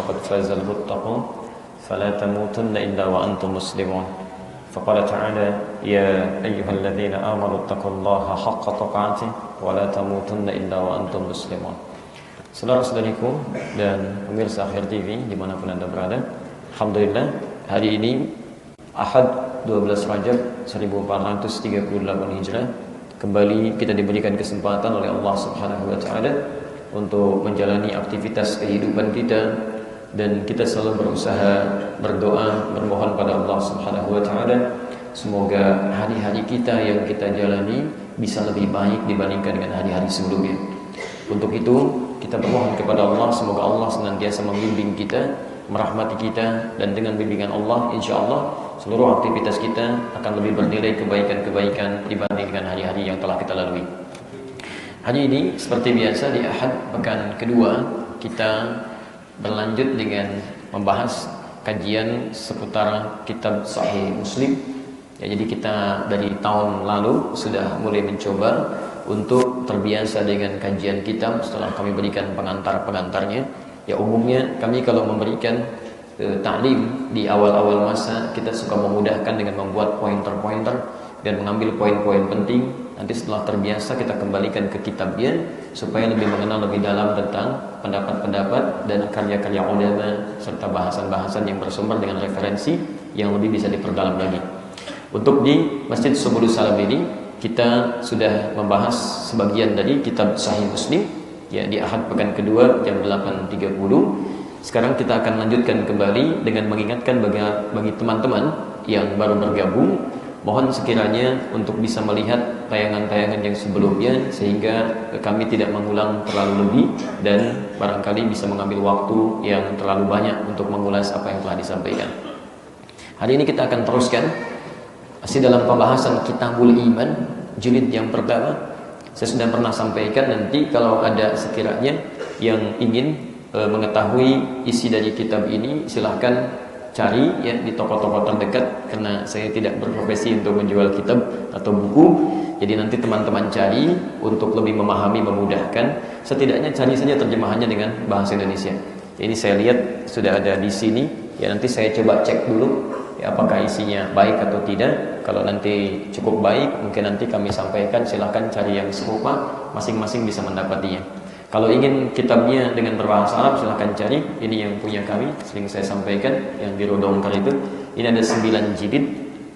فقد فاز المتقون فلا تموتن إلا وأنتم مسلمون فقال تعالى يا أيها الذين آمنوا اتقوا الله حق تقاته ولا تموتن إلا وأنتم مسلمون. Saudara-saudariku dan pemirsa Akhir TV dimanapun Anda berada, alhamdulillah hari ini Ahad 12 Rajab 1438 Hijrah kembali kita diberikan kesempatan oleh Allah Subhanahu wa taala untuk menjalani aktivitas kehidupan kita, dan kita selalu berusaha berdoa bermohon pada Allah Subhanahu wa taala semoga hari-hari kita yang kita jalani bisa lebih baik dibandingkan dengan hari-hari sebelumnya. Untuk itu kita bermohon kepada Allah semoga Allah senantiasa membimbing kita, merahmati kita, dan dengan bimbingan Allah insyaallah seluruh aktivitas kita akan lebih bernilai kebaikan-kebaikan dibandingkan hari-hari yang telah kita lalui. Hari ini seperti biasa di Ahad pekan kedua kita berlanjut dengan membahas kajian seputar kitab Sahih Muslim. Ya, jadi kita dari tahun lalu sudah mulai mencoba untuk terbiasa dengan kajian kitab setelah kami berikan pengantar-pengantarnya. Ya, umumnya kami kalau memberikan taklim di awal-awal masa kita suka memudahkan dengan membuat pointer-pointer dan mengambil poin-poin penting. Nanti setelah terbiasa kita kembalikan ke kitabnya supaya lebih mengenal lebih dalam tentang pendapat-pendapat dan karya-karya ulama serta bahasan-bahasan yang bersumber dengan referensi yang lebih bisa diperdalam lagi. Untuk di Masjid Subulus Salam ini kita sudah membahas sebagian dari kitab Sahih Muslim ya di Ahad pekan kedua jam 8.30. Sekarang kita akan lanjutkan kembali dengan mengingatkan bagi teman-teman yang baru bergabung, mohon sekiranya untuk bisa melihat tayangan-tayangan yang sebelumnya sehingga kami tidak mengulang terlalu lebih dan barangkali bisa mengambil waktu yang terlalu banyak untuk mengulas apa yang telah disampaikan. Hari ini kita akan teruskan masih dalam pembahasan Kitabul Iman jilid yang pertama. Saya sudah pernah sampaikan, nanti kalau ada sekiranya yang ingin mengetahui isi dari kitab ini silahkan cari ya di toko-toko terdekat, karena saya tidak berprofesi untuk menjual kitab atau buku. Jadi nanti teman-teman cari untuk lebih memahami, memudahkan, setidaknya cari saja terjemahannya dengan bahasa Indonesia. Ini saya lihat sudah ada di sini ya, nanti saya coba cek dulu ya, apakah isinya baik atau tidak. Kalau nanti cukup baik, mungkin nanti kami sampaikan, silahkan cari yang serupa, masing-masing bisa mendapatinya. Kalau ingin kitabnya dengan berbahasa Arab, silahkan cari. Ini yang punya kami, sering saya sampaikan, yang biru dongker itu. Ini ada 9 jilid.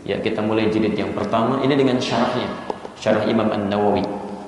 Ya, kita mulai jilid yang pertama. Ini dengan syarahnya, syarah Imam An-Nawawi.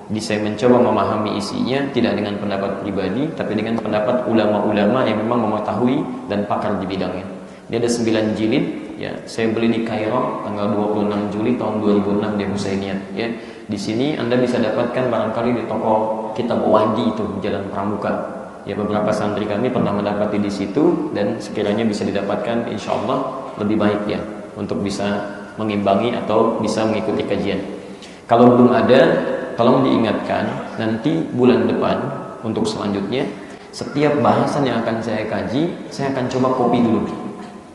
Jadi saya mencoba memahami isinya tidak dengan pendapat pribadi, tapi dengan pendapat ulama-ulama yang memang mengetahui dan pakar di bidangnya. Ini ada 9 jilid. Ya, saya beli di Kairo tanggal 26 Juli tahun 2006 di Husainiyat. Ya, di sini Anda bisa dapatkan barangkali di toko Kitab Wadi itu Jalan Pramuka. Ya, beberapa santri kami pernah mendapati di situ dan sekiranya bisa didapatkan, insya Allah lebih baik ya untuk bisa mengimbangi atau bisa mengikuti kajian. Kalau belum ada, tolong diingatkan nanti bulan depan untuk selanjutnya setiap bahasan yang akan saya kaji, saya akan coba copy dulu.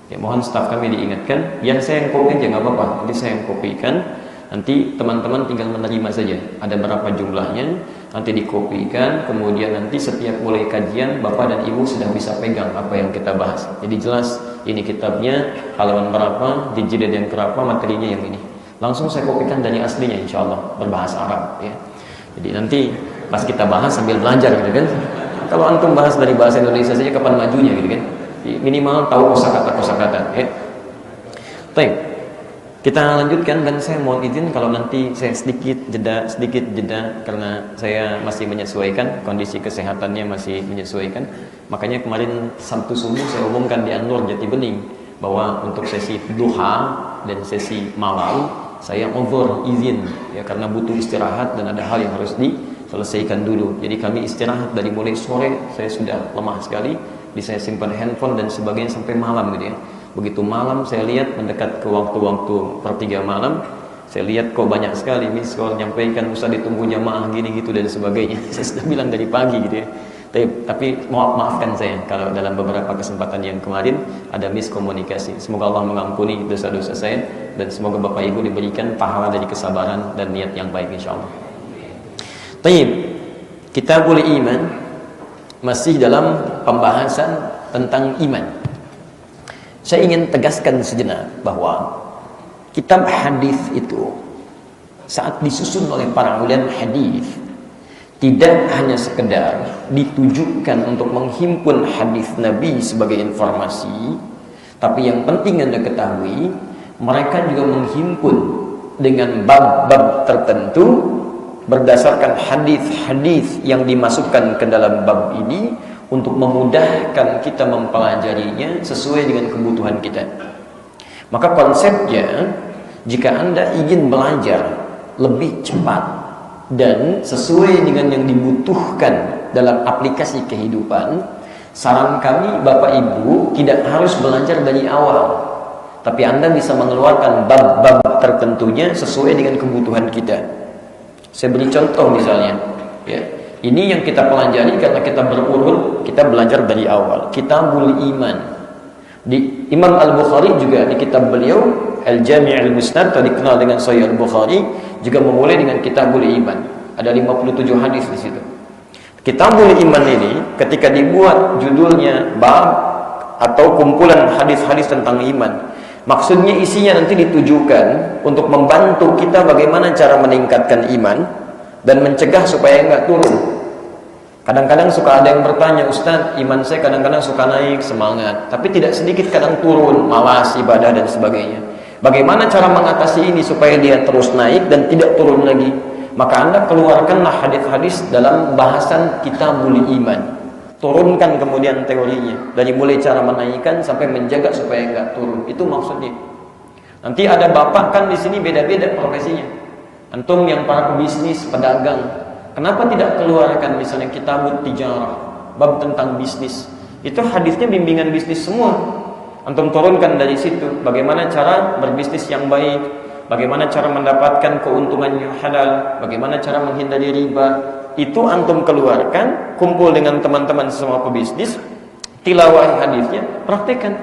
Ya, mohon staf kami diingatkan, yang saya yang copy aja nggak apa-apa, nanti saya yang copykan, nanti teman-teman tinggal menerima saja. Ada berapa jumlahnya, nanti dikopikan, kemudian nanti setiap mulai kajian Bapak dan Ibu sudah bisa pegang apa yang kita bahas. Jadi jelas ini kitabnya halaman berapa, di jilid yang berapa, materinya yang ini. Langsung saya kopikan dari aslinya, insya Allah berbahasa Arab. Ya. Jadi nanti pas kita bahas sambil belajar gitu kan. Kalau antum bahas dari bahasa Indonesia saja kapan majunya gitu kan. Minimal tahu kosakata ya. Baik, kita lanjutkan dan saya mohon izin kalau nanti saya sedikit jeda karena saya masih menyesuaikan, kondisi kesehatannya masih menyesuaikan. Makanya kemarin Sabtu subuh saya umumkan di Anwar Jati Bening bahwa untuk sesi duha dan sesi malam saya over izin ya, karena butuh istirahat dan ada hal yang harus diselesaikan dulu. Jadi kami istirahat dari mulai sore, saya sudah lemah sekali. Saya simpan handphone dan sebagainya sampai malam gitu ya. Begitu malam saya lihat mendekat ke waktu-waktu 1:03 malam, saya lihat kok banyak sekali miss call nyampaikan Ustaz ditunggu jamaah gini gitu dan sebagainya. Saya sudah bilang dari pagi gitu ya. Tapi maafkan saya kalau dalam beberapa kesempatan yang kemarin ada miskomunikasi. Semoga Allah mengampuni dosa-dosa saya dan semoga Bapak Ibu diberikan pahala dari kesabaran dan niat yang baik insyaallah. Taib, Kitabul Iman masih dalam pembahasan tentang iman. Saya ingin tegaskan sejenak bahwa kitab hadis itu saat disusun oleh para ulama hadis tidak hanya sekedar ditujukan untuk menghimpun hadis Nabi sebagai informasi, tapi yang penting Anda ketahui, mereka juga menghimpun dengan bab-bab tertentu berdasarkan hadis-hadis yang dimasukkan ke dalam bab ini untuk memudahkan kita mempelajarinya sesuai dengan kebutuhan kita. Maka konsepnya, jika Anda ingin belajar lebih cepat dan sesuai dengan yang dibutuhkan dalam aplikasi kehidupan, saran kami Bapak Ibu tidak harus belajar dari awal, tapi Anda bisa mengeluarkan bab-bab tertentunya sesuai dengan kebutuhan kita. Saya beri contoh misalnya, ya. Ini yang kita pelajari karena kita berurut, kita belajar dari awal. Kitabul Iman. Di Imam Al-Bukhari juga di kitab beliau Al-Jami' Al-Musnad, atau dikenal dengan Sahih Al-Bukhari, juga memulai dengan Kitabul Iman. Ada 57 hadis di situ. Kitabul Iman ini ketika dibuat judulnya bab atau kumpulan hadis-hadis tentang iman, maksudnya isinya nanti ditujukan untuk membantu kita bagaimana cara meningkatkan iman dan mencegah supaya enggak turun. Kadang-kadang suka ada yang bertanya, Ustaz, iman saya kadang-kadang suka naik, semangat, tapi tidak sedikit kadang turun, malas ibadah dan sebagainya. Bagaimana cara mengatasi ini supaya dia terus naik dan tidak turun lagi? Maka Anda keluarkanlah hadis-hadis dalam bahasan Kitabul Iman. Turunkan kemudian teorinya, dari mulai cara menaikkan sampai menjaga supaya enggak turun. Itu maksudnya. Nanti ada bapak kan di sini beda-beda profesinya. Antum yang para pebisnis, pedagang, kenapa tidak keluarkan misalnya Kitabut Tijarah, bab tentang bisnis? Itu hadisnya bimbingan bisnis semua. Antum turunkan dari situ bagaimana cara berbisnis yang baik, bagaimana cara mendapatkan keuntungan yang halal, bagaimana cara menghindari riba. Itu antum keluarkan, kumpul dengan teman-teman semua pebisnis, tilawahi hadisnya, praktekkan.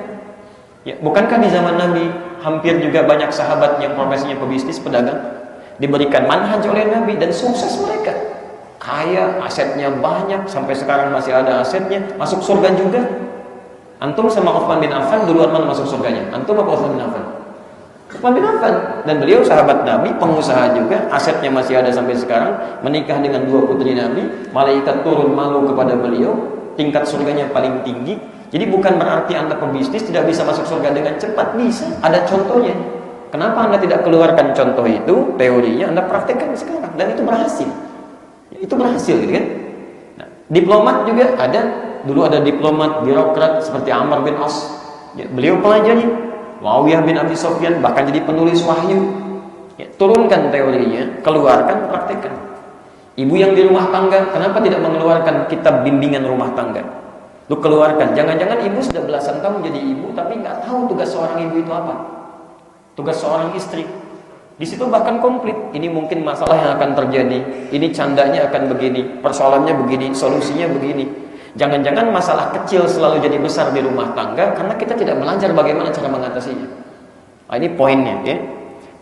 Ya, bukankah di zaman Nabi hampir juga banyak sahabat yang profesinya pebisnis, pedagang, diberikan manhaj oleh Nabi dan sukses mereka, kaya, asetnya banyak, sampai sekarang masih ada asetnya, masuk surga juga. Antum sama Uthman bin Affan duluan mana masuk surganya? Antum apa Uthman bin Affan? Uthman bin Affan. Dan beliau sahabat Nabi, pengusaha juga, asetnya masih ada sampai sekarang, menikah dengan 2 putri Nabi, malaikat turun malu kepada beliau, tingkat surganya paling tinggi. Jadi bukan berarti Anda pebisnis tidak bisa masuk surga dengan cepat, bisa, ada contohnya. Kenapa Anda tidak keluarkan contoh itu, teorinya, Anda praktekkan sekarang, dan itu berhasil. Itu berhasil gitu kan. Nah, diplomat juga ada, dulu ada diplomat, birokrat seperti Amr bin As. Ya, beliau pelajari Muawiyah bin Abi Sufyan, bahkan jadi penulis wahyu. Ya, turunkan teorinya, keluarkan, praktekkan. Ibu yang di rumah tangga, kenapa tidak mengeluarkan kitab bimbingan rumah tangga? Lu keluarkan. Jangan-jangan ibu sudah belasan tahun jadi ibu, tapi nggak tahu tugas seorang ibu itu apa. Tugas seorang istri. Di situ bahkan komplit. Ini mungkin masalah yang akan terjadi. Ini candanya akan begini, persoalannya begini, solusinya begini. Jangan-jangan masalah kecil selalu jadi besar di rumah tangga karena kita tidak belajar bagaimana cara mengatasinya. Nah, ini poinnya, ya.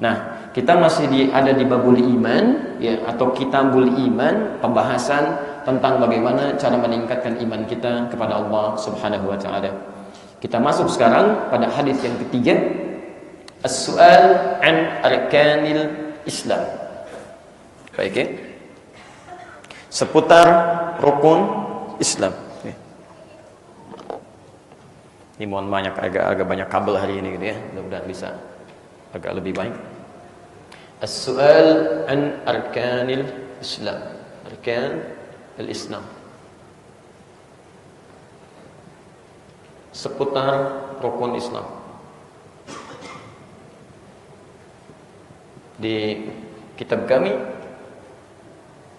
Nah, kita masih ada di babul iman, ya, atau Kitabul Iman, pembahasan tentang bagaimana cara meningkatkan iman kita kepada Allah Subhanahu wa taala. Kita masuk sekarang pada hadis yang ketiga. As-su'al an arkanil Islam. Baik, ya? Seputar rukun Islam. Ya. Ini mohon banyak, agak banyak kabel hari ini gitu ya. Mudah-mudahan bisa agak lebih baik. As-su'al an arkanil Islam. Arkan al-Islam. Seputar rukun Islam. Di kitab kami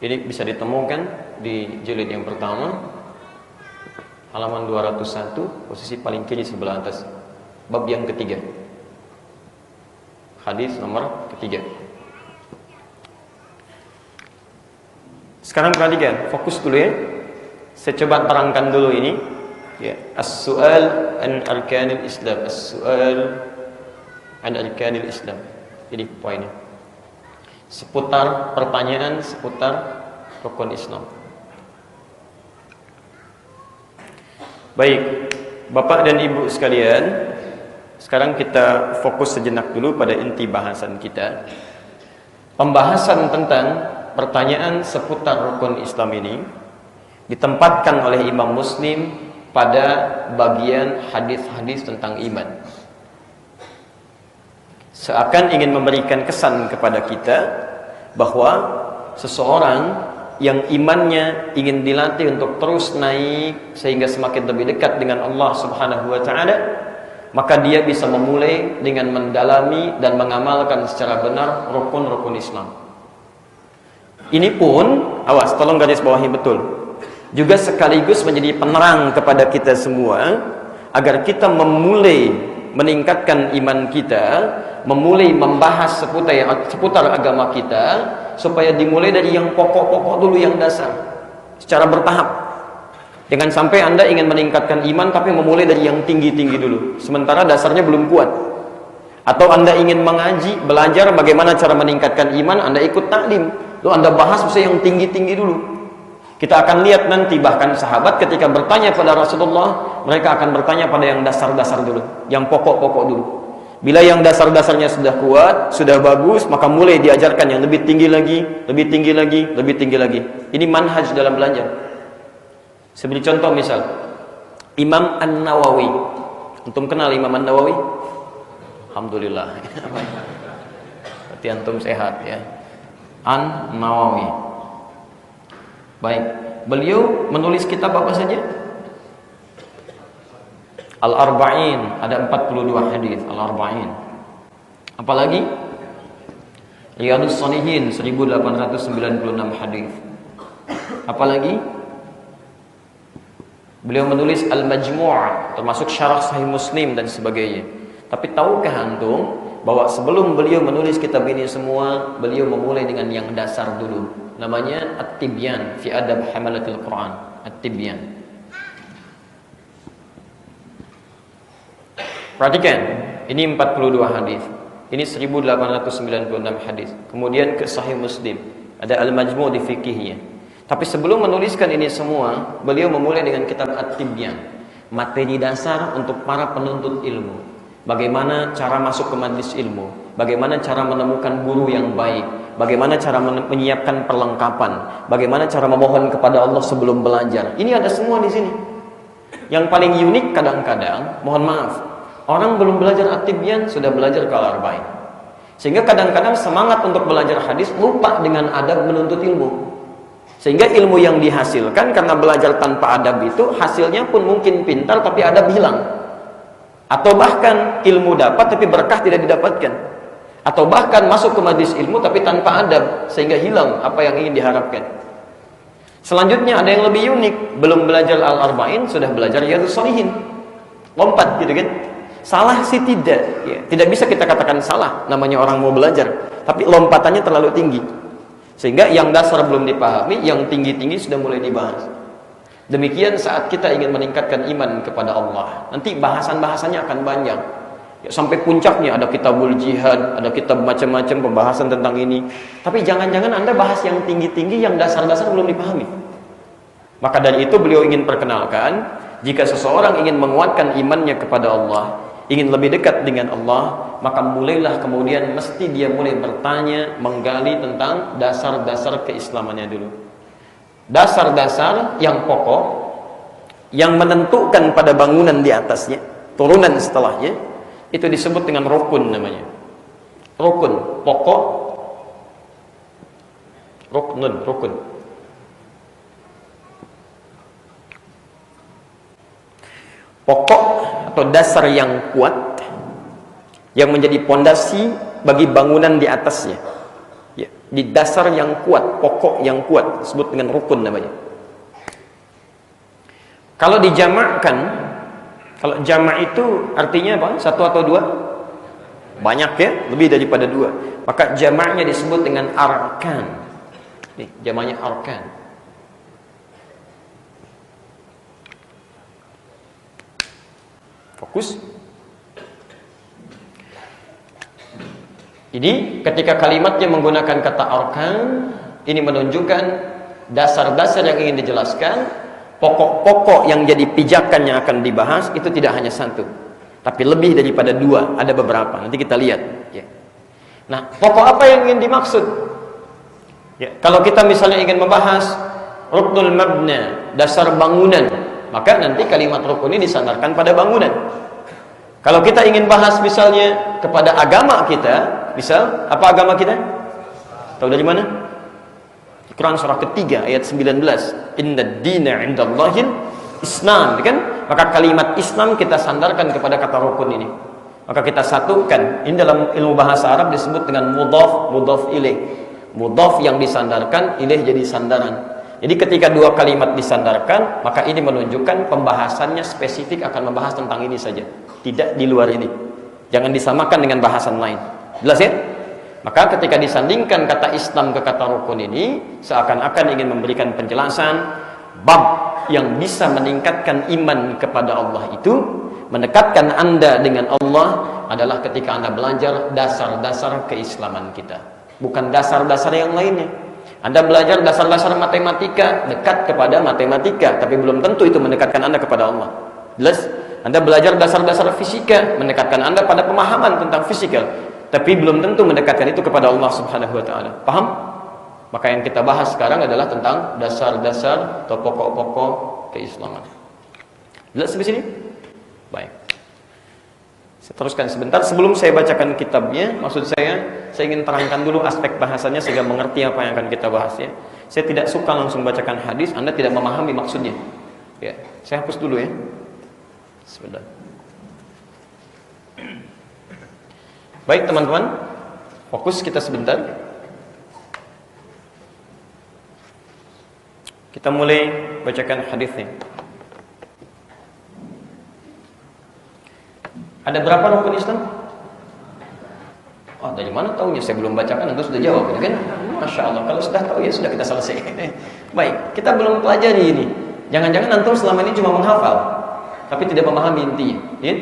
ini bisa ditemukan di jilid yang pertama, halaman 201, posisi paling kiri sebelah atas, bab yang ketiga, hadis nomor ketiga. Sekarang perhatikan, fokus dulu ya. Saya coba terangkan dulu ini, ya. As-su'al an arkanil Islam. As-su'al an arkanil Islam. Ini poinnya. Seputar pertanyaan seputar rukun Islam. Baik, Bapak dan Ibu sekalian, sekarang kita fokus sejenak dulu pada inti bahasan kita. Pembahasan tentang pertanyaan seputar rukun Islam ini ditempatkan oleh Imam Muslim pada bagian hadis-hadis tentang iman. Seakan ingin memberikan kesan kepada kita bahwa seseorang yang imannya ingin dilatih untuk terus naik sehingga semakin lebih dekat dengan Allah Subhanahu wa taala, maka dia bisa memulai dengan mendalami dan mengamalkan secara benar rukun-rukun Islam. Ini pun, awas, tolong garis bawahi betul, juga sekaligus menjadi penerang kepada kita semua agar kita memulai meningkatkan iman kita, memulai membahas seputar agama kita, supaya dimulai dari yang pokok-pokok dulu, yang dasar, secara bertahap. Jangan sampai Anda ingin meningkatkan iman tapi memulai dari yang tinggi-tinggi dulu, sementara dasarnya belum kuat. Atau Anda ingin mengaji, belajar bagaimana cara meningkatkan iman, Anda ikut taklim, lalu Anda bahas mesti yang tinggi-tinggi dulu. Kita akan lihat nanti, bahkan sahabat ketika bertanya pada Rasulullah, mereka akan bertanya pada yang dasar-dasar dulu, yang pokok-pokok dulu. Bila yang dasar-dasarnya sudah kuat, sudah bagus, maka mulai diajarkan yang lebih tinggi lagi, lebih tinggi lagi, lebih tinggi lagi. Ini manhaj dalam belajar. Saya beri contoh misal, Imam An-Nawawi. Antum kenal Imam An-Nawawi? Alhamdulillah. Berarti antum sehat ya. An-Nawawi. Baik, beliau menulis kitab apa saja? Al-Arba'in, ada 42 hadis Al-Arba'in. Apalagi? Riyadhus Shalihin 1896 hadis. Apalagi? Beliau menulis Al-Majmu', termasuk syarah Sahih Muslim dan sebagainya. Tapi tahukah antum bahwa sebelum beliau menulis kitab ini semua, beliau memulai dengan yang dasar dulu. Namanya At-Tibyan fi Adab Hamalatil Quran. At-Tibyan. Perhatikan, ini 42 hadis. Ini 1896 hadis. Kemudian ke Sahih Muslim, ada Al-Majmu' di fikihnya. Tapi sebelum menuliskan ini semua, beliau memulai dengan kitab At-Tibyan, materi dasar untuk para penuntut ilmu. Bagaimana cara masuk ke majelis ilmu, bagaimana cara menemukan guru yang baik, bagaimana cara menyiapkan perlengkapan, bagaimana cara memohon kepada Allah sebelum belajar. Ini ada semua di sini. Yang paling unik kadang-kadang, mohon maaf, orang belum belajar At-Tibyan sudah belajar ke Al-Arba'in. Sehingga kadang-kadang semangat untuk belajar hadis lupa dengan adab menuntut ilmu. Sehingga ilmu yang dihasilkan karena belajar tanpa adab itu hasilnya pun mungkin pintar tapi adab hilang. Atau bahkan ilmu dapat tapi berkah tidak didapatkan. Atau bahkan masuk ke majelis ilmu tapi tanpa adab sehingga hilang apa yang ingin diharapkan. Selanjutnya ada yang lebih unik, belum belajar Al-Arba'in sudah belajar Riyadhus Shalihin. Lompat gitu kan. Salah sih tidak ya. Tidak bisa kita katakan salah, namanya orang mau belajar, tapi lompatannya terlalu tinggi sehingga yang dasar belum dipahami, yang tinggi-tinggi sudah mulai dibahas. Demikian saat kita ingin meningkatkan iman kepada Allah, nanti bahasan-bahasannya akan banyak ya, sampai puncaknya ada kitabul jihad, ada kitab macam-macam pembahasan tentang ini. Tapi jangan-jangan Anda bahas yang tinggi-tinggi, yang dasar-dasar belum dipahami. Maka dari itu beliau ingin perkenalkan, jika seseorang ingin menguatkan imannya kepada Allah, ingin lebih dekat dengan Allah, maka mulailah kemudian mesti dia mulai bertanya, menggali tentang dasar-dasar keislamannya dulu. Dasar-dasar yang pokok, yang menentukan pada bangunan di atasnya, turunan setelahnya, itu disebut dengan rukun namanya. Rukun, pokok, rukun. Pokok atau dasar yang kuat yang menjadi pondasi bagi bangunan di atasnya ya, di dasar yang kuat, pokok yang kuat disebut dengan rukun namanya. Kalau dijamakkan, kalau jamak itu artinya apa? Satu atau dua? Banyak ya, lebih daripada dua. Maka jamaknya disebut dengan arkan. Nih, jamaknya arkan. Fokus. Ini ketika kalimatnya menggunakan kata arkan, ini menunjukkan dasar-dasar yang ingin dijelaskan, pokok-pokok yang jadi pijakan yang akan dibahas itu tidak hanya satu, tapi lebih daripada dua, ada beberapa. Nanti kita lihat. Ya. Nah, pokok apa yang ingin dimaksud? Ya, kalau kita misalnya ingin membahas ruknul mabna, dasar bangunan, maka nanti kalimat rukun ini disandarkan pada bangunan. Kalau kita ingin bahas misalnya kepada agama kita, misal apa agama kita? Tahu dari mana? Quran surah ketiga ayat 19. Inna dina indallahil Islam, kan? Maka kalimat Islam kita sandarkan kepada kata rukun ini. Maka kita satukan. Ini dalam ilmu bahasa Arab disebut dengan mudhaf, mudhaf ilaih. Mudhaf yang disandarkan, ilaih jadi sandaran. Jadi ketika dua kalimat disandarkan, maka ini menunjukkan pembahasannya spesifik akan membahas tentang ini saja, tidak di luar ini. Jangan disamakan dengan bahasan lain. Jelas ya? Maka ketika disandingkan kata Islam ke kata rukun ini, seakan-akan ingin memberikan penjelasan bab yang bisa meningkatkan iman kepada Allah itu, mendekatkan Anda dengan Allah adalah ketika Anda belajar dasar-dasar keislaman kita, bukan dasar-dasar yang lainnya. Anda belajar dasar-dasar matematika, dekat kepada matematika, tapi belum tentu itu mendekatkan Anda kepada Allah. Jelas? Anda belajar dasar-dasar fisika, mendekatkan Anda pada pemahaman tentang fisika, tapi belum tentu mendekatkan itu kepada Allah Subhanahu wa taala. Paham? Maka yang kita bahas sekarang adalah tentang dasar-dasar atau pokok-pokok keislaman. Jelas sampai sini? Baik. Saya teruskan sebentar sebelum saya bacakan kitabnya. Maksud saya ingin terangkan dulu aspek bahasanya sehingga mengerti apa yang akan kita bahas ya. Saya tidak suka langsung bacakan hadis, Anda tidak memahami maksudnya. Ya, saya hapus dulu ya. Sebentar. Baik teman-teman, fokus kita sebentar. Kita mulai bacakan hadisnya. Ada berapa rukun Islam? Oh, dari mana tahunya? Saya belum bacakan, Anda sudah jawab, kan? Masya Allah, kalau sudah tahu ya sudah kita selesai. Baik, kita belum pelajari ini. Jangan-jangan antum selama ini cuma menghafal, tapi tidak memahami intinya. Ya?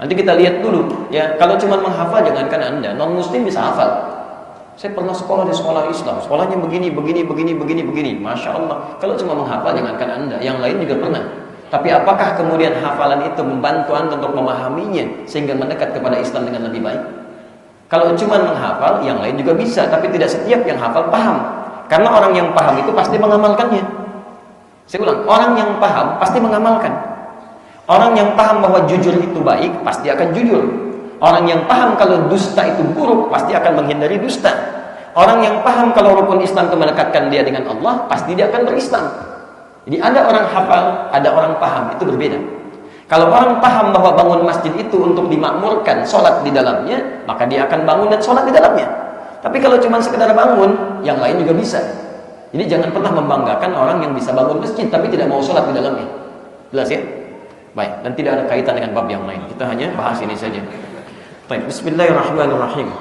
Nanti kita lihat dulu. Ya, kalau cuma menghafal, jangankan Anda, non-muslim bisa hafal. Saya pernah sekolah di sekolah Islam, sekolahnya begini. Masya Allah. Kalau cuma menghafal, jangankan Anda, yang lain juga pernah. Tapi apakah kemudian hafalan itu membantu Anda untuk memahaminya sehingga mendekat kepada Islam dengan lebih baik? Kalau cuma menghafal, yang lain juga bisa, tapi tidak setiap yang hafal paham. Karena orang yang paham itu pasti mengamalkannya. Saya ulang, orang yang paham pasti mengamalkan. Orang yang paham bahwa jujur itu baik, pasti akan jujur. Orang yang paham kalau dusta itu buruk, pasti akan menghindari dusta. Orang yang paham kalau rukun Islam itu mendekatkan dia dengan Allah, pasti dia akan berislam. Jadi ada orang hafal, ada orang paham, itu berbeda. Kalau orang paham bahwa bangun masjid itu untuk dimakmurkan, sholat di dalamnya, maka dia akan bangun dan sholat di dalamnya. Tapi kalau cuma sekedar bangun, yang lain juga bisa. Jadi jangan pernah membanggakan orang yang bisa bangun masjid, tapi tidak mau sholat di dalamnya. Jelas ya? Baik, dan tidak ada kaitan dengan bab yang lain. Kita hanya bahas ini saja. Baik, bismillahirrahmanirrahim.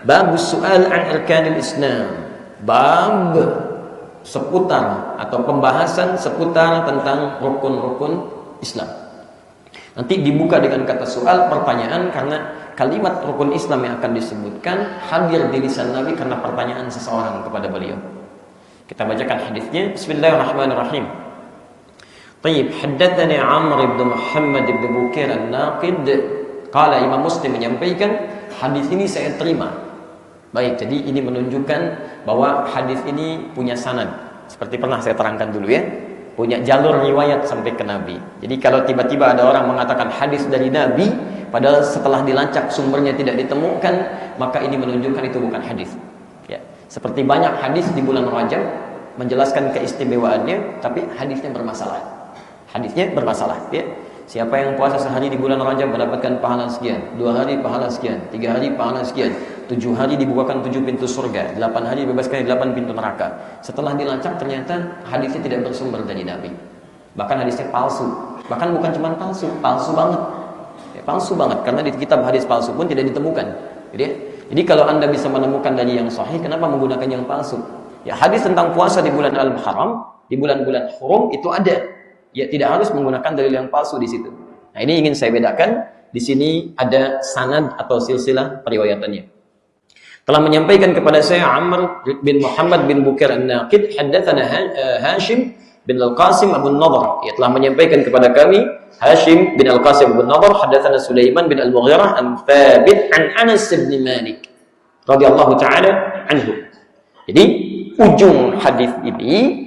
Babus su'al an arkanil Islam. Bab seputar atau pembahasan seputar tentang rukun-rukun Islam. Nanti dibuka dengan kata soal, pertanyaan, karena kalimat rukun Islam yang akan disebutkan hadir di lisan Nabi karena pertanyaan seseorang kepada beliau. Kita bacakan hadisnya. Bismillahirrahmanirrahim. Tayyib, haddatsani Amr bin Muhammad bin Bukir An-Naqid. Qala, Imam Muslim menyampaikan hadis ini saya terima. Baik, jadi ini menunjukkan bahwa hadis ini punya sanad. Seperti pernah saya terangkan dulu ya. Punya jalur riwayat sampai ke Nabi. Jadi kalau tiba-tiba ada orang mengatakan hadis dari Nabi, padahal setelah dilacak sumbernya tidak ditemukan, maka ini menunjukkan itu bukan hadis. Ya, seperti banyak hadis di bulan Rajab menjelaskan keistimewaannya, tapi hadisnya bermasalah. Hadisnya bermasalah. Ya. Siapa yang puasa sehari di bulan Rajab mendapatkan pahala sekian, 2 hari pahala sekian, 3 hari pahala sekian, 7 hari dibukakan 7 pintu surga, 8 hari dibebaskan dari 8 pintu neraka. Setelah dilacak ternyata hadisnya tidak bersumber dari Nabi. Bahkan hadisnya palsu. Bahkan bukan cuma palsu, palsu banget. Ya, palsu banget, karena di kitab hadis palsu pun tidak ditemukan. Jadi kalau Anda bisa menemukan dari yang sahih, kenapa menggunakan yang palsu? Ya, hadis tentang puasa di bulan Al-Muharram, di bulan-bulan hurum itu ada. Ya, tidak harus menggunakan dalil yang palsu di situ. Nah, ini ingin saya bedakan. Di sini ada sanad atau silsilah periwayatannya. Telah menyampaikan kepada saya Amr bin Muhammad bin Bukir An-Naqid, haddatsana Hashim bin Al-Qasim Abu Nadhr ia telah menyampaikan kepada kami Hashim bin Al-Qasim Abu Nadhr hadatsana Sulaiman bin Al-Mughirah an Thabit an Anas bin Malik radhiyallahu taala anhu. Jadi ujung hadis ini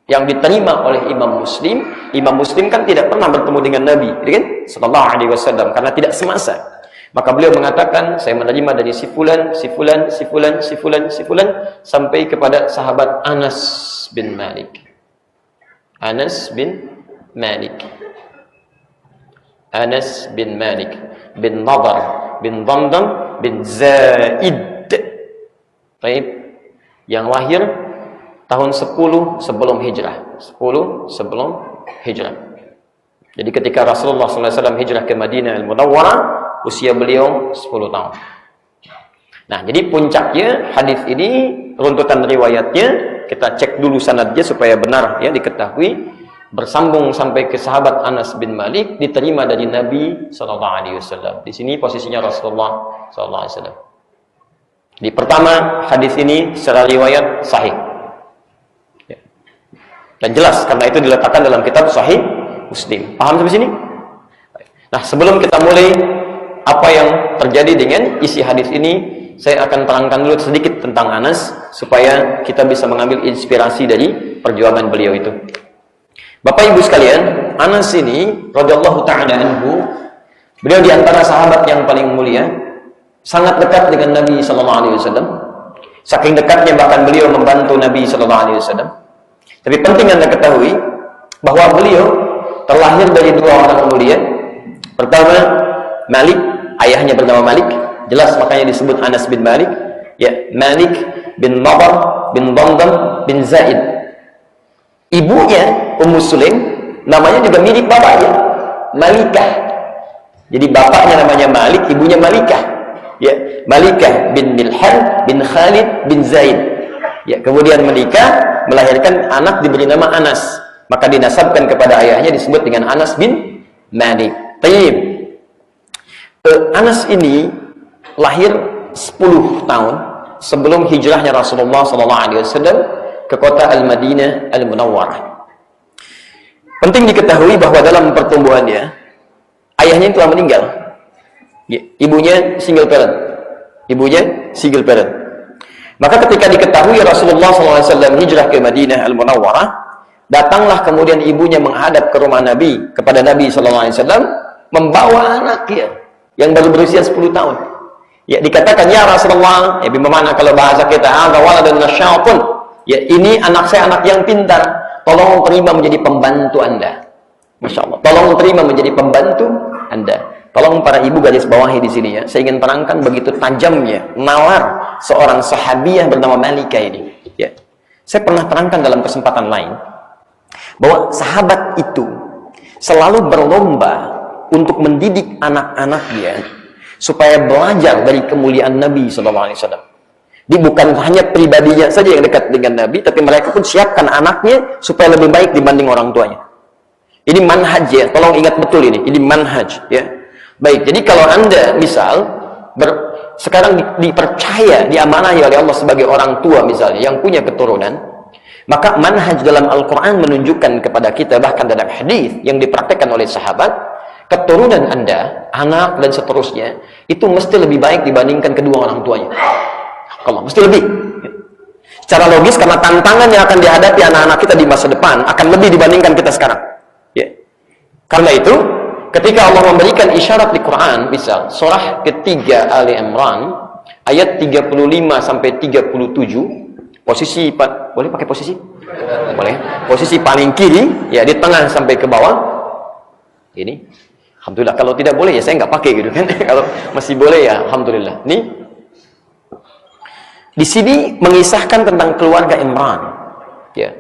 yang diterima oleh Imam Muslim kan tidak pernah bertemu dengan Nabi, kan? Sallallahu alaihi wasallam karena tidak semasa. Maka beliau mengatakan, saya menerima dari si fulan sampai kepada sahabat Anas bin Malik. Anas bin Malik bin Nadhr bin Damdam bin Zaid. Baik, yang lahir tahun 10 sebelum hijrah. 10 sebelum hijrah. Jadi ketika Rasulullah SAW hijrah ke Madinah Al-Munawwarah, usia beliau 10 tahun. Nah, jadi puncaknya hadis ini, runtutan riwayatnya, kita cek dulu sanadnya supaya benar ya diketahui. Bersambung sampai ke sahabat Anas bin Malik, diterima dari Nabi SAW. Di sini posisinya Rasulullah SAW. Di pertama, hadis ini secara riwayat sahih. Dan jelas karena itu diletakkan dalam kitab Sahih Muslim. Paham sampai sini? Nah, sebelum kita mulai apa yang terjadi dengan isi hadis ini, saya akan terangkan dulu sedikit tentang Anas supaya kita bisa mengambil inspirasi dari perjuangan beliau itu. Bapak Ibu sekalian, Anas ini radhiyallahu taala anhu, beliau di antara sahabat yang paling mulia, sangat dekat dengan Nabi sallallahu alaihi wasallam. Saking dekatnya bahkan beliau membantu Nabi sallallahu alaihi wasallam. Tapi penting Anda ketahui bahwa beliau terlahir dari dua orang mulia. Pertama, Malik, ayahnya bernama Malik, jelas makanya disebut Anas bin Malik. Ya, Malik bin Nadhr bin Damdam bin Zaid. Ibunya Ummu Sulaim, namanya juga mirip bapaknya, Malikah. Jadi bapaknya namanya Malik, ibunya Malikah. Ya, Malikah bin Milhan bin Khalid bin Zaid. Ya, kemudian menikah, melahirkan anak diberi nama Anas, maka dinasabkan kepada ayahnya disebut dengan Anas bin Malik. Tayyib. Anas ini lahir 10 tahun sebelum hijrahnya Rasulullah SAW ke kota Al-Madinah Al-Munawwarah. Penting diketahui bahwa dalam pertumbuhannya ayahnya telah meninggal. Ibunya single parent. Maka ketika diketahui Rasulullah SAW hijrah ke Madinah Al-Munawwarah, datanglah kemudian ibunya menghadap ke rumah Nabi, kepada Nabi SAW, membawa anaknya yang baru berusia 10 tahun. Ya, dikatakan, ya Rasulullah, ya bagaimana kalau bahasa kita, waladun nasyatun, ya ini anak saya anak yang pintar, tolong terima menjadi pembantu Anda. Masya Allah, tolong terima menjadi pembantu Anda. Tolong para ibu garis bawahi di sini ya. Saya ingin terangkan begitu tajamnya nalar seorang sahabiah bernama Malikah ini. Ya. Saya pernah terangkan dalam kesempatan lain bahwa sahabat itu selalu berlomba untuk mendidik anak-anaknya supaya belajar dari kemuliaan Nabi SAW. Jadi bukan hanya pribadinya saja yang dekat dengan Nabi, tapi mereka pun siapkan anaknya supaya lebih baik dibanding orang tuanya. Ini manhaj ya. Tolong ingat betul ini. Ini manhaj ya. Baik, jadi kalau Anda misal sekarang dipercaya, diamanahi oleh Allah sebagai orang tua misalnya yang punya keturunan, maka manhaj dalam Al-Quran menunjukkan kepada kita, bahkan dalam hadis yang dipraktekkan oleh sahabat, keturunan Anda, anak dan seterusnya, itu mesti lebih baik dibandingkan kedua orang tuanya. Kalau mesti lebih. Secara logis karena tantangan yang akan dihadapi anak-anak kita di masa depan akan lebih dibandingkan kita sekarang. Ya. Karena itu, ketika Allah memberikan isyarat di Quran, misal surah ketiga Ali Imran ayat 35 sampai 37, posisi boleh pakai posisi? Boleh. Posisi paling kiri, ya di tengah sampai ke bawah. Ini, alhamdulillah. Kalau tidak boleh ya saya nggak pakai gitu kan. Kalau masih boleh ya alhamdulillah. Nih, di sini mengisahkan tentang keluarga Imran. Ya.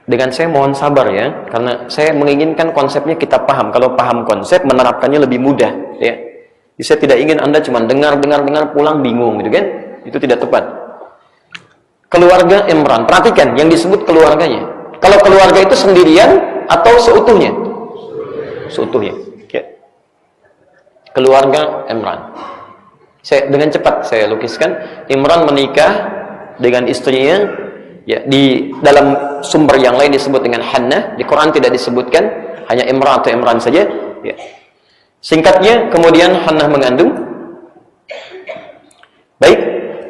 Dengan saya mohon sabar ya, karena saya menginginkan konsepnya kita paham. Kalau paham konsep, menerapkannya lebih mudah ya. Jadi saya tidak ingin Anda cuma dengar pulang bingung gitu kan. Itu tidak tepat. Keluarga Imran, perhatikan yang disebut keluarganya. Kalau keluarga itu sendirian atau seutuhnya? Seutuhnya ya. Keluarga Imran. Dengan cepat saya lukiskan. Imran menikah dengan istrinya Ya, di dalam sumber yang lain disebut dengan Hannah, di Quran tidak disebutkan, hanya Imran atau Imran saja. Ya. Singkatnya, kemudian Hannah mengandung. Baik,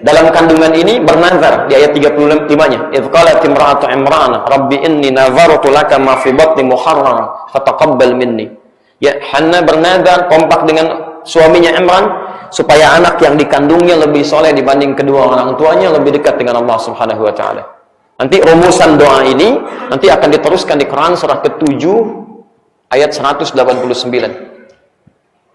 dalam kandungan ini bernazar di ayat 35-nya. Idz qalat imra'atu Imran, "Rabbi inni nazartu laka ma fi batni muharraran, fataqabbal minni." Ya, Hannah bernazar kompak dengan suaminya Imran supaya anak yang dikandungnya lebih soleh dibanding kedua orang tuanya, lebih dekat dengan Allah Subhanahu wa taala. Nanti rumusan doa ini nanti akan diteruskan di Quran surah ke-7 ayat 189.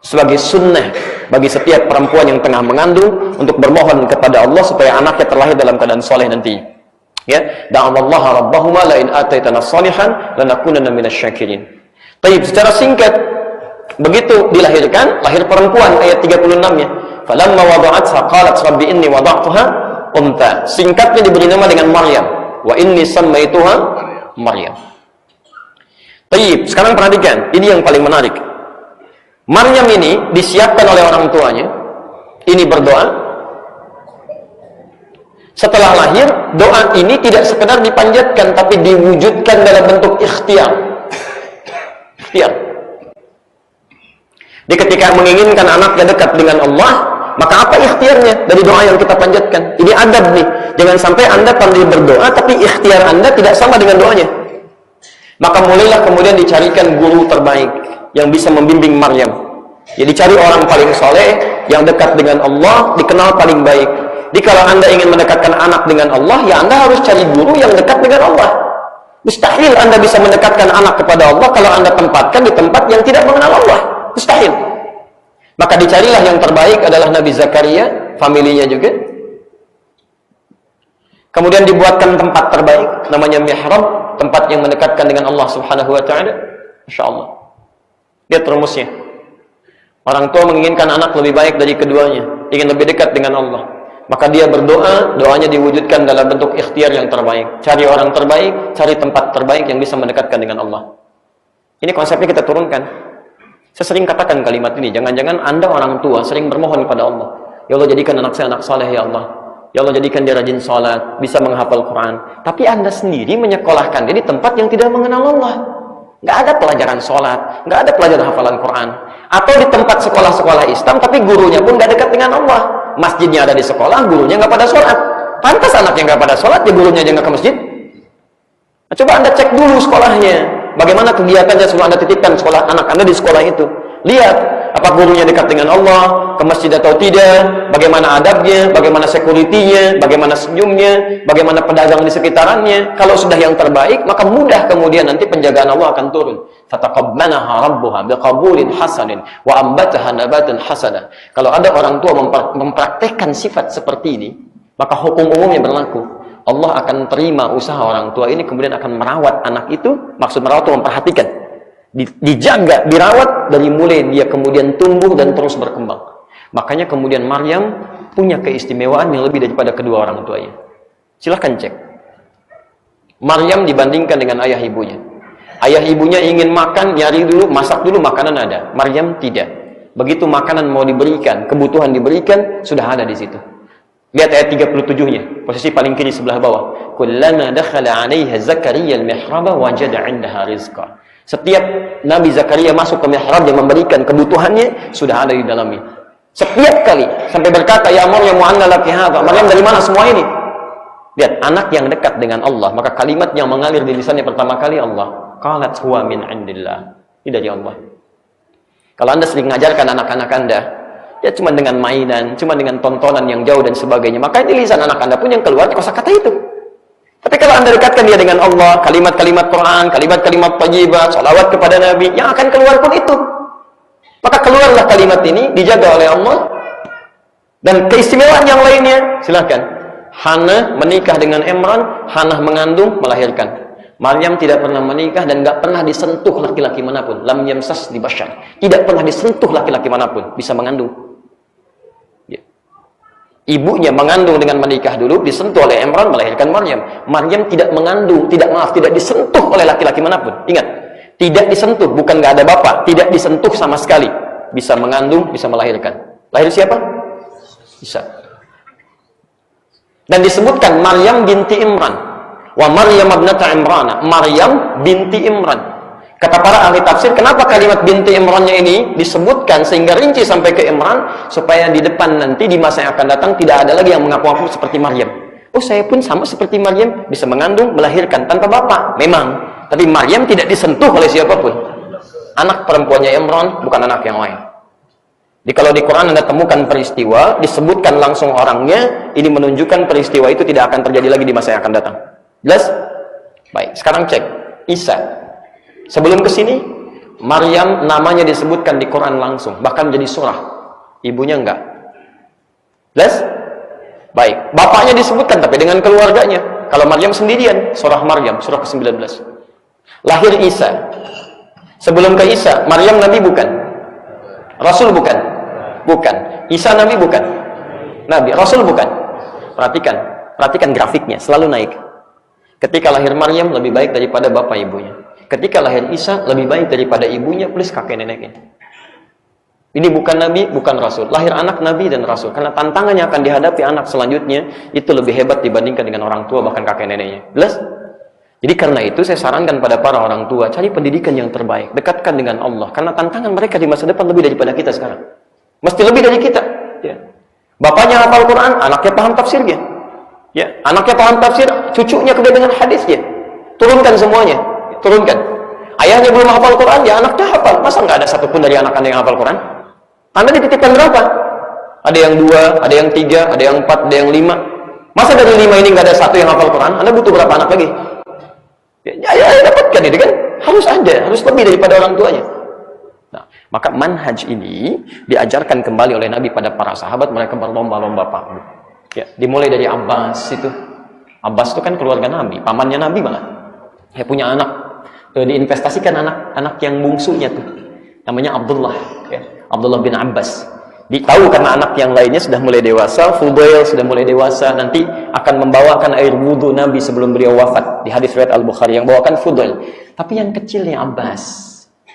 Sebagai sunnah bagi setiap perempuan yang tengah mengandung untuk bermohon kepada Allah supaya anaknya terlahir dalam keadaan soleh nanti. Ya, da'awallaha rabbahuma la in ataitana shalihan lanakunanna minasyakirin. Baik, secara singkat, begitu dilahirkan, lahir perempuan ayat 36-nya. Falamma wada'atha qalat rabbi inni wada'tuha untha. Singkatnya diberi nama dengan Maryam. Wa inni sammaituha Maryam. Baik, sekarang perhatikan, ini yang paling menarik. Maryam ini disiapkan oleh orang tuanya. Ini berdoa. Setelah lahir, doa ini tidak sekedar dipanjatkan, tapi diwujudkan dalam bentuk ikhtiar. Ikhtiar. Jadi ketika menginginkan anaknya dekat dengan Allah, maka apa ikhtiarnya dari doa yang kita panjatkan? Ini adab nih. Jangan sampai Anda pandai berdoa, tapi ikhtiar Anda tidak sama dengan doanya. Maka mulailah kemudian dicarikan guru terbaik yang bisa membimbing Maryam. Jadi cari orang paling soleh, yang dekat dengan Allah, dikenal paling baik. Jadi kalau Anda ingin mendekatkan anak dengan Allah, ya Anda harus cari guru yang dekat dengan Allah. Mustahil Anda bisa mendekatkan anak kepada Allah kalau Anda tempatkan di tempat yang tidak mengenal Allah. Mustahil. Maka dicarilah yang terbaik adalah Nabi Zakaria, familinya juga. Kemudian dibuatkan tempat terbaik, namanya mihrab, tempat yang mendekatkan dengan Allah Subhanahu wa taala. Insyaallah. Lihat rumusnya. Orang tua menginginkan anak lebih baik dari keduanya, ingin lebih dekat dengan Allah. Maka dia berdoa, doanya diwujudkan dalam bentuk ikhtiar yang terbaik. Cari orang terbaik, cari tempat terbaik yang bisa mendekatkan dengan Allah. Ini konsepnya kita turunkan. Saya sering katakan kalimat ini, jangan-jangan Anda orang tua sering bermohon kepada Allah. Ya Allah, jadikan anak saya anak saleh ya Allah. Ya Allah, jadikan dia rajin sholat, bisa menghafal Quran. Tapi Anda sendiri menyekolahkan dia di tempat yang tidak mengenal Allah. Nggak ada pelajaran sholat, nggak ada pelajaran hafalan Quran. Atau di tempat sekolah-sekolah Islam, tapi gurunya pun nggak dekat dengan Allah. Masjidnya ada di sekolah, gurunya nggak pada sholat. Pantas anaknya nggak pada sholat, ya gurunya aja nggak ke masjid. Nah, coba Anda cek dulu sekolahnya. Bagaimana kegiatannya sebelum Anda titipkan sekolah anak Anda di sekolah itu. Lihat, apa gurunya dekat dengan Allah, ke masjid atau tidak, bagaimana adabnya, bagaimana security-nya, bagaimana senyumnya, bagaimana pedagang di sekitarannya. Kalau sudah yang terbaik, maka mudah kemudian nanti penjagaan Allah akan turun. Fataqabbalaha rabbuha biqabulin hasanin wa ambataha nabatan hasana. Kalau ada orang tua mempraktekkan sifat seperti ini, maka hukum umumnya berlaku. Allah akan terima usaha orang tua ini, kemudian akan merawat anak itu. Maksud merawat itu memperhatikan, dijaga, dirawat dari mulai dia kemudian tumbuh dan terus berkembang. Makanya kemudian Maryam punya keistimewaan yang lebih daripada kedua orang tuanya. Silahkan cek. Maryam dibandingkan dengan ayah ibunya. Ayah ibunya ingin makan, nyari dulu, masak dulu, makanan ada. Maryam tidak. Begitu makanan mau diberikan, kebutuhan diberikan, sudah ada di situ. Lihat ayat 37-nya, posisi paling kiri sebelah bawah. Kullama dakhala 'alaiha Zakaria al-mihraba wajada 'indaha rizqa. Setiap Nabi Zakaria masuk ke mihrab yang memberikan kebutuhannya, sudah ada di dalamnya. Setiap kali sampai berkata, "Ya Maryam, wa anna laki hadha?" Maryam, dari mana semua ini? Lihat, anak yang dekat dengan Allah, maka kalimat yang mengalir di lisannya pertama kali Allah. Qalat huwa min 'indillah. Ini dari Allah. Kalau Anda sering mengajarkan anak-anak Anda, ya cuma dengan mainan, cuma dengan tontonan yang jauh dan sebagainya, maka di lisan anak Anda pun yang keluar kosakata itu. Tapi kalau Anda dekatkan dia dengan Allah, kalimat-kalimat Quran, kalimat-kalimat thayyibah, salawat kepada Nabi, yang akan keluar pun itu. Maka keluarlah kalimat ini, dijaga oleh Allah. Dan keistimewaan yang lainnya, silakan. Hannah menikah dengan Imran, Hannah mengandung, melahirkan. Maryam tidak pernah menikah dan nggak pernah disentuh laki-laki manapun. Lam yamsas di bashar. Tidak pernah disentuh laki-laki manapun, bisa mengandung. Ya. Ibunya mengandung dengan menikah dulu, disentuh oleh Imran, melahirkan Maryam. Maryam tidak mengandung, tidak disentuh oleh laki-laki manapun. Ingat, tidak disentuh, bukan nggak ada bapak, tidak disentuh sama sekali. Bisa mengandung, bisa melahirkan. Lahir siapa? Bisa. Dan disebutkan Maryam binti Imran. Wa Maryam ibnata Imran, Maryam binti Imran. Kata para ahli tafsir, kenapa kalimat binti Imrannya ini disebutkan sehingga rinci sampai ke Imran, supaya di depan nanti di masa yang akan datang tidak ada lagi yang mengaku-ngaku seperti Maryam. Oh, saya pun sama seperti Maryam, bisa mengandung, melahirkan tanpa bapak. Memang, tapi Maryam tidak disentuh oleh siapapun. Anak perempuannya Imran bukan anak yang lain. Jadi kalau di Quran Anda temukan peristiwa, disebutkan langsung orangnya, ini menunjukkan peristiwa itu tidak akan terjadi lagi di masa yang akan datang. Jelas? Baik, sekarang cek Isa. Sebelum ke sini, Maryam namanya disebutkan di Quran langsung, bahkan menjadi surah. Ibunya enggak. Jelas? Baik, bapaknya disebutkan tapi dengan keluarganya. Kalau Maryam sendirian, surah Maryam, surah ke-19. Lahir Isa. Sebelum ke Isa, Maryam nabi bukan? Rasul bukan? Bukan. Isa nabi bukan? Nabi. Rasul bukan? Perhatikan grafiknya, selalu naik. Ketika lahir Maryam lebih baik daripada bapak ibunya. Ketika lahir Isa lebih baik daripada ibunya plus kakek neneknya. Ini bukan nabi, bukan rasul. Lahir anak nabi dan rasul. Karena tantangannya akan dihadapi anak selanjutnya itu lebih hebat dibandingkan dengan orang tua bahkan kakek neneknya. Jelas? Jadi karena itu saya sarankan pada para orang tua, cari pendidikan yang terbaik, dekatkan dengan Allah. Karena tantangan mereka di masa depan lebih daripada kita sekarang. Mesti lebih dari kita. Ya. Bapaknya hafal Quran, anaknya paham tafsirnya. Ya, anaknya paham tafsir, cucunya kebaya dengan hadisnya. Turunkan semuanya, turunkan. Ayahnya belum hafal Quran, ya anaknya hafal. Masa nggak ada satupun dari anak-anak yang hafal Quran? Anda dititipkan berapa? Ada yang 2, ada yang 3, ada yang 4, ada yang 5. Masa dari 5 ini nggak ada satu yang hafal Quran? Anda butuh berapa anak lagi? Ya dapatkan itu kan? Harus ada, harus lebih daripada orang tuanya. Nah, maka manhaj ini diajarkan kembali oleh Nabi pada para sahabat, mereka berlomba-lomba Pak. Ya, dimulai dari Abbas itu. Abbas itu kan keluarga Nabi, pamannya Nabi malah. Ya punya anak. Diinvestasikan anak yang bungsunya tuh. Namanya Abdullah, ya. Abdullah bin Abbas. Ditahu karena anak yang lainnya sudah mulai dewasa, Fudail sudah mulai dewasa, nanti akan membawakan air wudhu Nabi sebelum beliau wafat. Di hadis riwayat Al-Bukhari yang bawakan Fudail. Tapi yang kecilnya Abbas,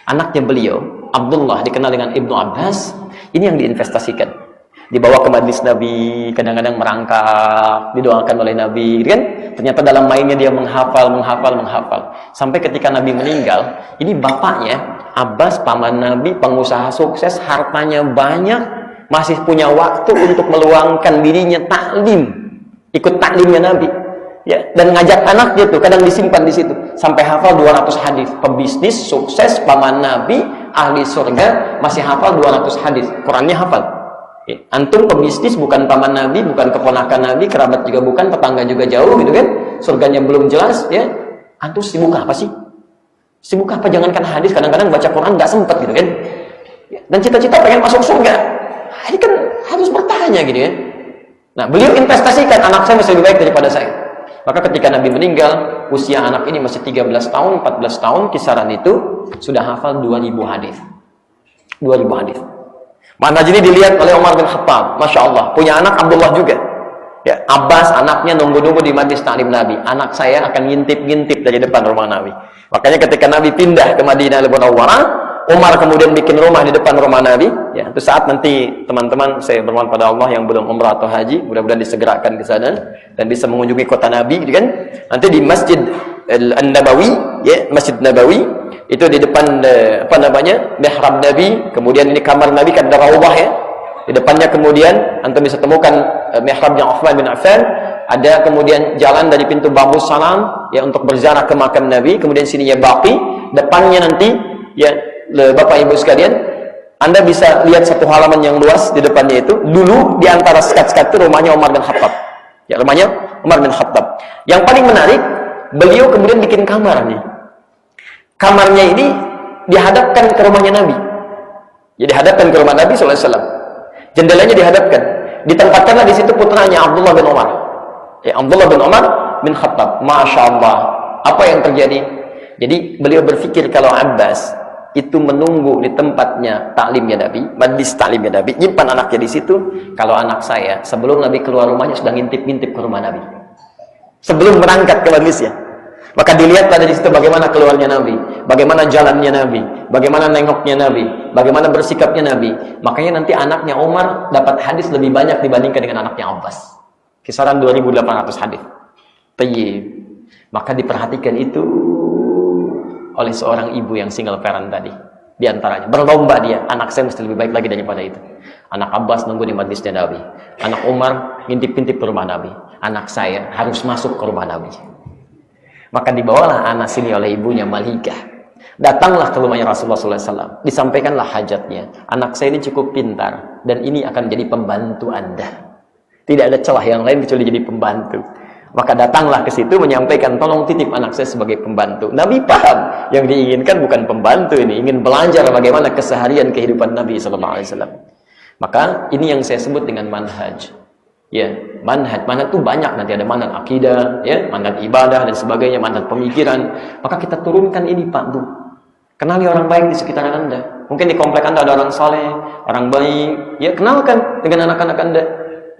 anaknya beliau, Abdullah dikenal dengan Ibnu Abbas, ini yang diinvestasikan. Dibawa ke majlis Nabi, kadang-kadang merangkak, didoakan oleh Nabi, kan? Ternyata dalam mainnya dia menghafal. Sampai ketika Nabi meninggal, ini bapaknya, Abbas, paman Nabi, pengusaha sukses, hartanya banyak, masih punya waktu untuk meluangkan dirinya taklim, ikut taklimnya Nabi, ya, dan ngajak anaknya tuh, kadang disimpan di situ, sampai hafal 200 hadis. Pebisnis, sukses, paman Nabi, ahli surga, masih hafal 200 hadis. Qurannya hafal. Ya, antum pebisnis bukan paman Nabi, bukan keponakan Nabi, kerabat juga bukan, tetangga juga jauh gitu kan, surganya belum jelas, ya, antum sibuk apa sih? Sibuk apa? Jangankan hadis, kadang-kadang baca Quran nggak sempet gitu kan, ya, dan cita-cita pengen masuk surga, ini kan harus bertanya gitu ya. Nah, beliau investasikan, anak saya masih lebih baik daripada saya. Maka ketika Nabi meninggal, usia anak ini masih 13 tahun, 14 tahun, kisaran itu, sudah hafal 2000 hadis. 2000 hadis. Manhaj ini dilihat oleh Umar bin Khattab, Masya Allah, punya anak Abdullah juga. Ya, Abbas anaknya nunggu-nunggu di majlis ta'lim Nabi. Anak saya akan ngintip-ngintip dari depan rumah Nabi. Makanya ketika Nabi pindah ke Madinah Al-Munawwarah, Umar kemudian bikin rumah di depan rumah Nabi. Ya, itu saat nanti teman-teman saya bermohon pada Allah yang belum umrah atau haji, mudah-mudahan disegerakan ke sana dan bisa mengunjungi kota Nabi, gitu kan? Nanti di Masjid An-Nabawi, ya, Masjid Nabawi itu di depan mihrab Nabi, kemudian ini kamar Nabi kan ada raudhah ya. Di depannya kemudian antum bisa temukan mihrabnya Uthman bin Affan, ada kemudian jalan dari pintu Babus Salam ya untuk berziarah ke makam Nabi, kemudian sininya Baqi, depannya nanti ya Bapak Ibu sekalian, Anda bisa lihat satu halaman yang luas di depannya itu. Dulu di antara sekat-sekat itu rumahnya Umar bin Khattab. Ya, rumahnya Umar bin Khattab. Yang paling menarik, beliau kemudian bikin kamar nih. Kamarnya ini dihadapkan ke rumahnya Nabi. Ya, dihadapkan ke rumah Nabi SAW. Jendelanya dihadapkan. Ditempatkanlah di situ putranya Abdullah bin Umar. Ya, Abdullah bin Umar bin Khattab. Masya Allah. Apa yang terjadi? Jadi beliau berpikir kalau Abbas itu menunggu di tempatnya taklimnya Nabi, majlis taklimnya Nabi, nyimpan anaknya di situ. Kalau anak saya sebelum Nabi keluar rumahnya sudah ngintip-ngintip ke rumah Nabi. Sebelum berangkat ke majlisnya. Maka dilihatlah dari situ bagaimana keluarnya Nabi, bagaimana jalannya Nabi, bagaimana nengoknya Nabi, bagaimana bersikapnya Nabi. Makanya nanti anaknya Umar dapat hadis lebih banyak dibandingkan dengan anaknya Abbas. Kisaran 2800 hadis. Tayyib. Maka diperhatikan itu oleh seorang ibu yang single parent tadi. Di antaranya berlomba dia, anak saya mesti lebih baik lagi daripada itu. Anak Abbas nunggu di majlisnya Nabi. Anak Umar ngintip-ngintip ke rumah Nabi. Anak saya harus masuk ke rumah Nabi. Maka dibawalah Anas ini oleh ibunya Malikah. Datanglah ke rumahnya Rasulullah SAW. Disampaikanlah hajatnya. Anak saya ini cukup pintar dan ini akan jadi pembantu Anda. Tidak ada celah yang lain kecuali jadi pembantu. Maka datanglah ke situ menyampaikan, tolong titip anak saya sebagai pembantu. Nabi paham yang diinginkan bukan pembantu ini, ingin belajar bagaimana keseharian kehidupan Nabi SAW. Maka ini yang saya sebut dengan manhaj. Ya, manhaj itu banyak, nanti ada manhaj akidah, ya, manhaj ibadah dan sebagainya, manhaj pemikiran. Maka kita turunkan ini Pak Bu. Kenali orang baik di sekitar Anda. Mungkin di komplek Anda ada orang saleh, orang baik, ya kenalkan dengan anak-anak Anda.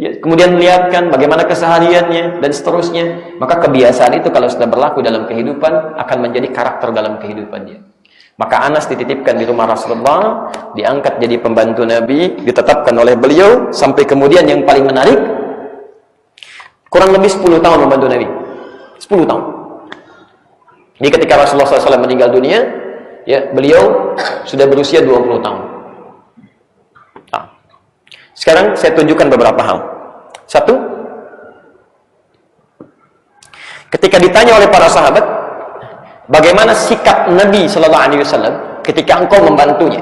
Ya, kemudian lihatkan bagaimana kesehariannya dan seterusnya. Maka kebiasaan itu kalau sudah berlaku dalam kehidupan akan menjadi karakter dalam kehidupannya. Maka Anas dititipkan di rumah Rasulullah, diangkat jadi pembantu Nabi, ditetapkan oleh beliau sampai kemudian yang paling menarik, kurang lebih 10 tahun membantu Nabi. 10 tahun. Jadi ketika Rasulullah SAW meninggal dunia, ya beliau sudah berusia 20 tahun. Sekarang saya tunjukkan beberapa hal. Satu, ketika ditanya oleh para sahabat, bagaimana sikap Nabi Shallallahu Alaihi Wasallam ketika engkau membantunya?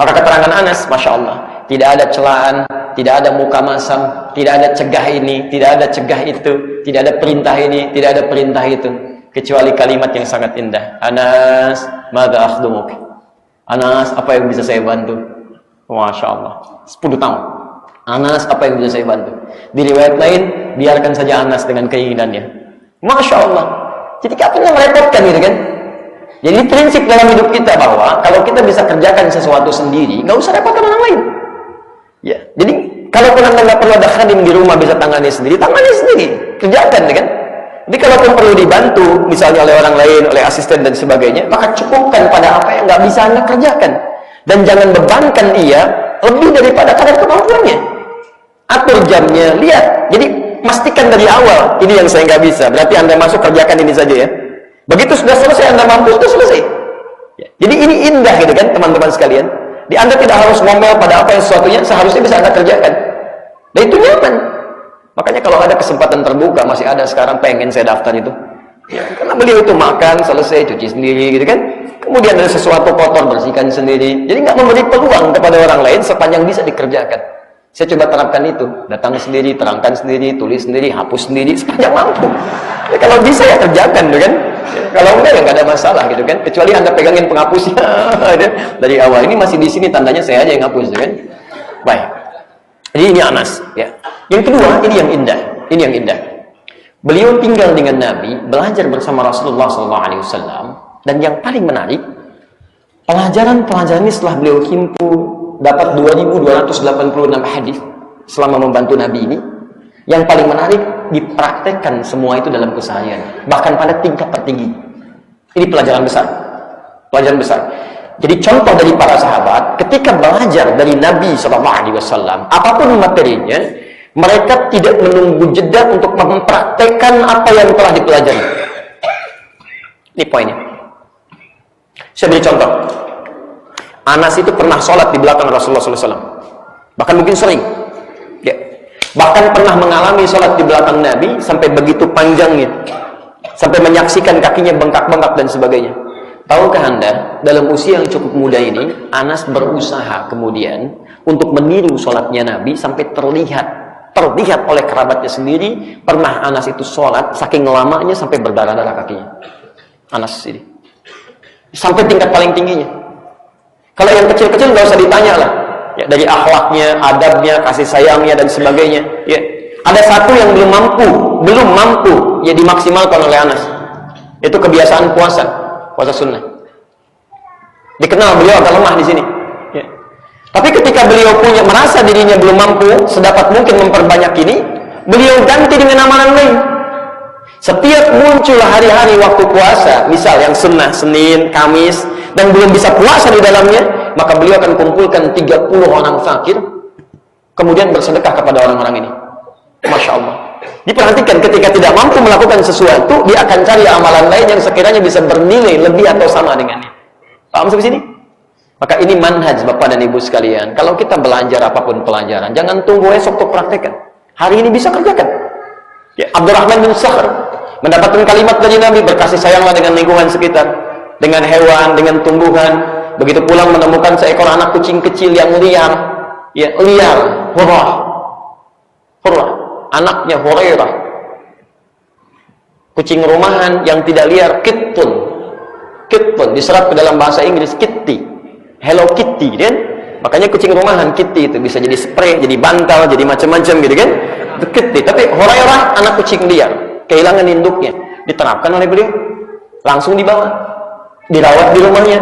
Maka keterangan Anas, masya Allah, tidak ada celaan, tidak ada muka masam, tidak ada cegah ini, tidak ada cegah itu, tidak ada perintah ini, tidak ada perintah itu, kecuali kalimat yang sangat indah. Anas, madza akhdumuk? Anas, apa yang bisa saya bantu? Masya Allah, 10 tahun. Anas, apa yang bisa saya bantu? Di riwayat lain, biarkan saja Anas dengan keinginannya. Masya Allah. Jadi katanya merepotkan gitu kan? Jadi prinsip dalam hidup kita bahwa kalau kita bisa kerjakan sesuatu sendiri, nggak usah repotkan orang lain. Ya, jadi kalaupun Anda nggak perlu ada khadim di rumah bisa tangani sendiri, kerjakan kan? Jadi kalaupun perlu dibantu, misalnya oleh orang lain, oleh asisten dan sebagainya, maka cukupkan pada apa yang nggak bisa Anda kerjakan. Dan jangan bebankan ia lebih daripada kadar kemampuannya. Atur jamnya, lihat. Jadi pastikan dari awal, ini yang saya nggak bisa, berarti Anda masuk kerjakan ini saja ya. Begitu sudah selesai, Anda mampu, sudah selesai. Ya. Jadi ini indah gitu kan teman-teman sekalian. Di Anda tidak harus ngomel pada apa yang sesuatunya seharusnya bisa Anda kerjakan. Dan itu nyaman. Makanya kalau ada kesempatan terbuka, masih ada sekarang pengen saya daftar itu. Ya, karena beliau itu makan, selesai, cuci sendiri gitu kan. Kemudian ada sesuatu kotor, bersihkan sendiri. Jadi nggak memberi peluang kepada orang lain sepanjang bisa dikerjakan. Saya coba terapkan itu. Datang sendiri, terangkan sendiri, tulis sendiri, hapus sendiri, sepanjang mampu. Ya, kalau bisa ya kerjakan gitu kan. Ya, kalau enggak ya nggak ada masalah gitu kan. Kecuali Anda pegangin penghapusnya dari awal. Ini masih di sini, tandanya saya aja yang hapus gitu kan. Baik. Jadi ini Anas. Ya. Yang kedua, ini yang indah. Ini yang indah. Beliau tinggal dengan Nabi, belajar bersama Rasulullah SAW, dan yang paling menarik, pelajaran-pelajaran ini setelah beliau himpun, dapat 2286 hadis selama membantu Nabi ini. Yang paling menarik, dipraktekkan semua itu dalam keseharian, bahkan pada tingkat tertinggi. Ini pelajaran besar. Pelajaran besar. Jadi contoh dari para sahabat, ketika belajar dari Nabi SAW, apapun materinya, mereka tidak menunggu jeda untuk mempraktekkan apa yang telah dipelajari. Ini poinnya. Saya beri contoh. Anas itu pernah sholat di belakang Rasulullah SAW. Bahkan mungkin sering. Ya. Bahkan pernah mengalami sholat di belakang Nabi sampai begitu panjangnya. Sampai menyaksikan kakinya bengkak-bengkak dan sebagainya. Tahukah Anda, dalam usia yang cukup muda ini, Anas berusaha kemudian untuk meniru sholatnya Nabi sampai terlihat oleh kerabatnya sendiri. Pernah Anas itu sholat saking lamanya sampai berdarah-darah kakinya. Anas ini sampai tingkat paling tingginya. Kalau yang kecil-kecil nggak usah ditanya lah ya, dari akhlaknya, adabnya, kasih sayangnya dan sebagainya ya. Ada satu yang belum mampu ya dimaksimalkan oleh Anas, itu kebiasaan puasa sunnah. Dikenal beliau agak lemah di sini ya. Tapi ketika beliau merasa dirinya belum mampu sedapat mungkin memperbanyak ini, beliau ganti dengan amalan lain. Setiap muncul hari-hari waktu puasa, misal yang sunnah, Senin, Kamis, dan belum bisa puasa di dalamnya, maka beliau akan kumpulkan 30 orang fakir, kemudian bersedekah kepada orang-orang ini. Masya Allah. Diperhatikan ketika tidak mampu melakukan sesuatu, dia akan cari amalan lain yang sekiranya bisa bernilai lebih atau sama dengannya. Paham sampai sini? Maka ini manhaj Bapak dan Ibu sekalian. Kalau kita belajar apapun pelajaran, jangan tunggu esok untuk praktekkan. Hari ini bisa kerjakan. Ya, Abdurrahman bin Sakhr mendapatkan kalimat dari Nabi, berkasih sayanglah dengan lingkungan sekitar, dengan hewan, dengan tumbuhan. Begitu pulang menemukan seekor anak kucing kecil yang liar, ya liar, hurrah, anaknya Hurairah, kucing rumahan yang tidak liar, kittun, diserap ke dalam bahasa Inggris kitty, Hello Kitty, kan? Makanya kucing rumahan kitty itu bisa jadi spray, jadi bantal, jadi macam-macam gitu kan? Itu kitty. Tapi Hurairah anak kucing liar, kehilangan induknya, diterapkan oleh beliau, langsung dibawa, dirawat di rumahnya.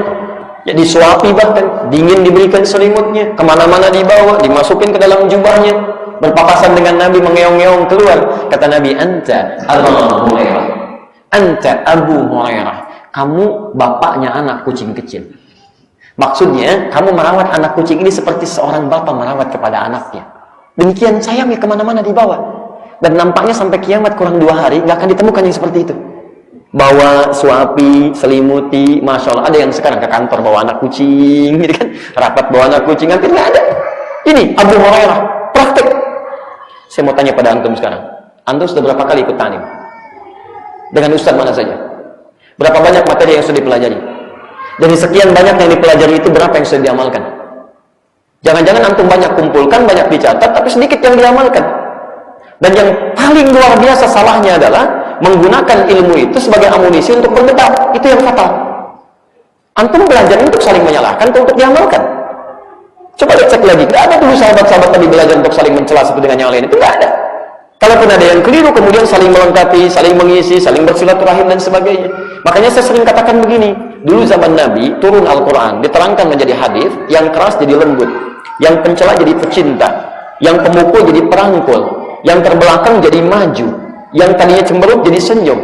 Ya, disuapi bahkan, dingin diberikan selimutnya, kemana-mana dibawa, dimasukin ke dalam jubahnya, berpapasan dengan Nabi, mengeong-ngeong keluar. Kata Nabi, anta Abu Hurairah, anta Abu Hurairah, kamu bapaknya anak kucing kecil. Maksudnya, kamu merawat anak kucing ini seperti seorang bapak merawat kepada anaknya. Demikian sayangnya, kemana-mana dibawa. Dan nampaknya sampai kiamat kurang 2 hari, nggak akan ditemukan yang seperti itu. Bawa, suapi, selimuti, Masya Allah. Ada yang sekarang ke kantor bawa anak kucing, gitu kan? Rapat bawa anak kucing, hampir nggak ada. Ini Abu Hurairah, praktek. Saya mau tanya pada antum sekarang. Antum sudah berapa kali ikut talim? Dengan ustaz mana saja? Berapa banyak materi yang sudah dipelajari? Dari sekian banyak yang dipelajari itu, berapa yang sudah diamalkan? Jangan-jangan antum banyak kumpulkan, banyak dicatat, tapi sedikit yang diamalkan. Dan yang paling luar biasa salahnya adalah menggunakan ilmu itu sebagai amunisi untuk berdebat. Itu yang fatal. Antum belajar untuk saling menyalahkan atau untuk diamalkan? Coba cek lagi. Tidak ada dulu sahabat-sahabat Nabi belajar untuk saling mencela satu dengan yang lain. Itu tidak ada. Kalaupun ada yang keliru, kemudian saling melengkapi, saling mengisi, saling bersilaturahim dan sebagainya. Makanya saya sering katakan begini. Dulu zaman Nabi turun Al-Quran, diterangkan menjadi hadis, yang keras jadi lembut, yang pencela jadi pecinta, yang pemukul jadi perangkul, yang terbelakang jadi maju, yang tadinya cemberut jadi senyum.